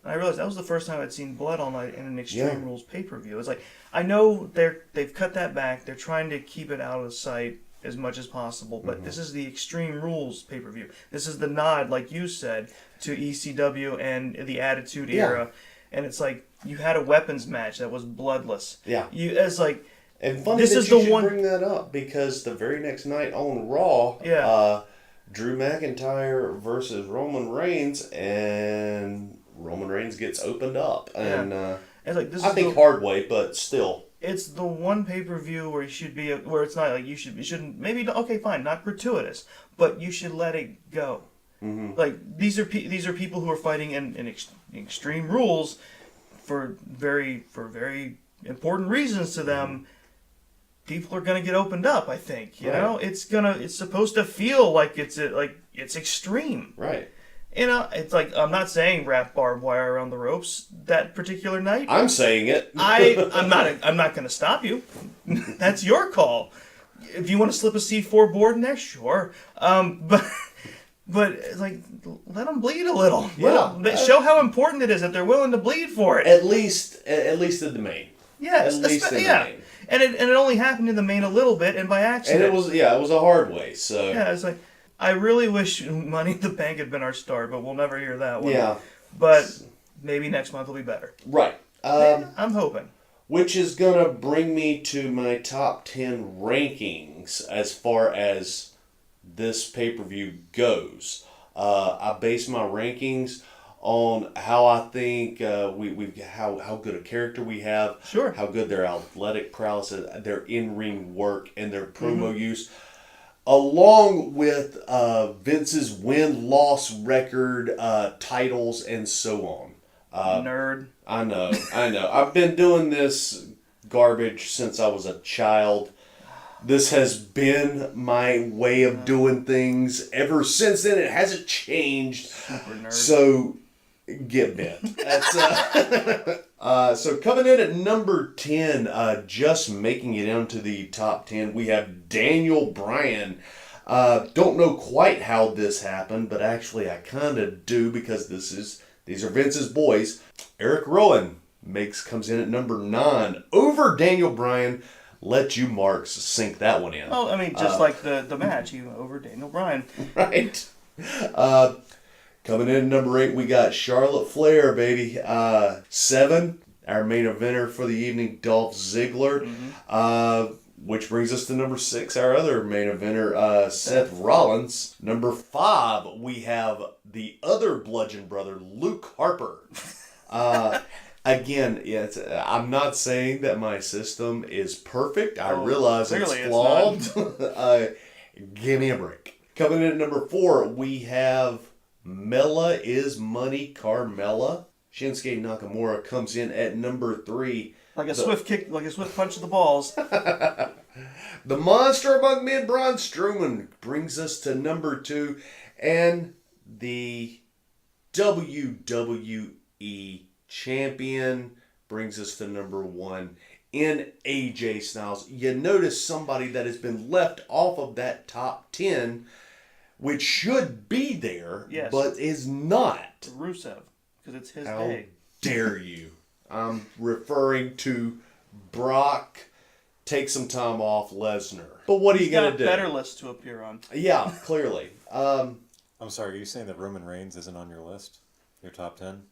I realized that was the first time I'd seen blood all night in an Extreme Rules pay-per-view. It's like, I know they've cut that back. They're trying to keep it out of sight as much as possible, but this is the Extreme Rules pay-per-view. This is the nod, like you said, to ECW and the Attitude Era, and it's like, you had a weapons match that was bloodless. Yeah. It's like, and funny this that is you the should one bring that up, because the very next night on Raw, Drew McIntyre versus Roman Reigns, and Roman Reigns gets opened up. And it's like this. I think hard way, but still. It's the one pay-per-view where you should be, where it's not like you shouldn't, maybe, okay, fine, not gratuitous, but you should let it go. Mm-hmm. Like, these are people who are fighting in extreme rules for very important reasons to them. People are gonna get opened up, I think, you know? It's supposed to feel like it's extreme. Right. You know, it's like, I'm not saying wrap barbed wire around the ropes that particular night. I'm saying it. I'm not going to stop you. That's your call. If you want to slip a C4 board in there, sure. But it's like, let them bleed a little. Yeah. Show how important it is that they're willing to bleed for it. At least in the main. Yes. At least in the main. And it only happened in the main a little bit and by accident. And it was a hard way. So yeah, it's like, I really wish Money in the Bank had been our start, but we'll never hear that one. Yeah. But maybe next month will be better. Right. I'm hoping. Which is going to bring me to my top 10 rankings as far as this pay-per-view goes. I base my rankings on how I think how good a character we have. Sure. How good their athletic prowess is, their in-ring work, and their promo use. Along with Vince's win-loss record, titles, and so on. Nerd. I know. I've been doing this garbage since I was a child. This has been my way of doing things ever since then. It hasn't changed. Super nerd. So, get bent. That's, so coming in at number 10, just making it into the top 10, we have Daniel Bryan. Don't know quite how this happened, but actually I kind of do because these are Vince's boys. Eric Rowan comes in at number 9 over Daniel Bryan. Let you marks sink that one in. Well, I mean, just like the match, he went over Daniel Bryan. Right. Coming in at number 8, we got Charlotte Flair, baby. 7, our main eventer for the evening, Dolph Ziggler. Mm-hmm. Which brings us to number 6, our other main eventer, Seth Rollins. Number 5, we have the other Bludgeon Brother, Luke Harper. Again, I'm not saying that my system is perfect. I realize it's flawed. Give me a break. Coming in at number 4, we have Mela is Money Carmella. Shinsuke Nakamura comes in at number 3. Like a swift kick, like a swift punch to the balls. The Monster Among Men, Braun Strowman, brings us to number 2. And the WWE Champion brings us to number 1 in AJ Styles. You notice somebody that has been left off of that top 10, which should be there, but is not. Rusev, because it's his How day. Dare you? I'm referring to Brock. Take some time off, Lesnar. But what are you going to do? Better list to appear on. Yeah, clearly. I'm sorry, are you saying that Roman Reigns isn't on your list? Your top 10?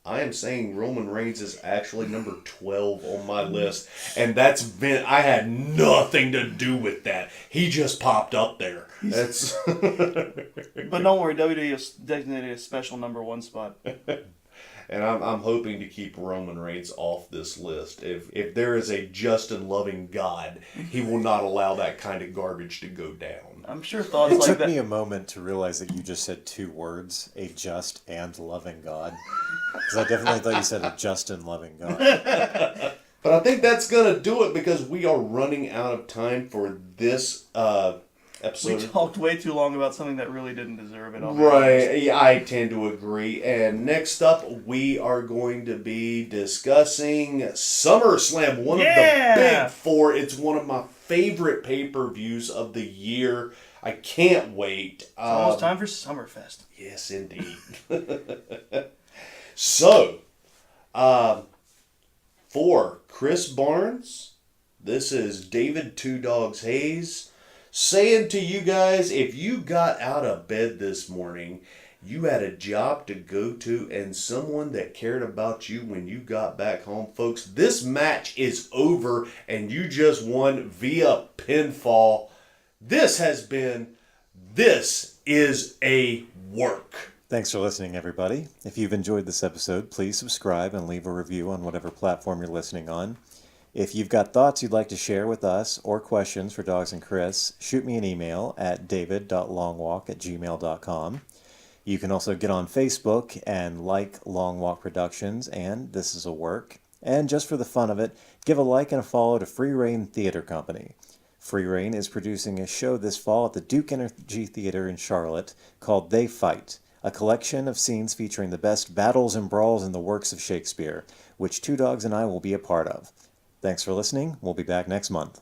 I am saying Roman Reigns is actually number 12 on my list. And that's been, I had nothing to do with that. He just popped up there. That's But don't worry, WWE has designated a special number 1 spot. And I'm hoping to keep Roman Reigns off this list. If there is a just and loving God, he will not allow that kind of garbage to go down. I'm sure thoughts It like took that. me a moment to realize that you just said 2 words, a just and loving God. Because I definitely thought you said a just and loving God. But I think that's going to do it because we are running out of time for this episode. We talked way too long about something that really didn't deserve it. Right, yeah, I tend to agree. And next up, we are going to be discussing SummerSlam, one of the big 4. It's one of my favorite pay-per-views of the year. I can't wait. It's almost time for Summerfest. Yes, indeed. So, for Chris Barnes, this is David Two Dogs Hayes saying to you guys, if you got out of bed this morning, you had a job to go to and someone that cared about you when you got back home, folks, this match is over and you just won via pinfall. This has been This is a work. Thanks for listening, everybody. If you've enjoyed this episode, please subscribe and leave a review on whatever platform you're listening on. If you've got thoughts you'd like to share with us or questions for Doggz and Chris, shoot me an email at david.longwalk@gmail.com. You can also get on Facebook and like Long Walk Productions and This Is a Work. And just for the fun of it, give a like and a follow to Free Reign Theater Company. Free Reign is producing a show this fall at the Duke Energy Theater in Charlotte called They Fight, a collection of scenes featuring the best battles and brawls in the works of Shakespeare, which Two Doggz and I will be a part of. Thanks for listening. We'll be back next month.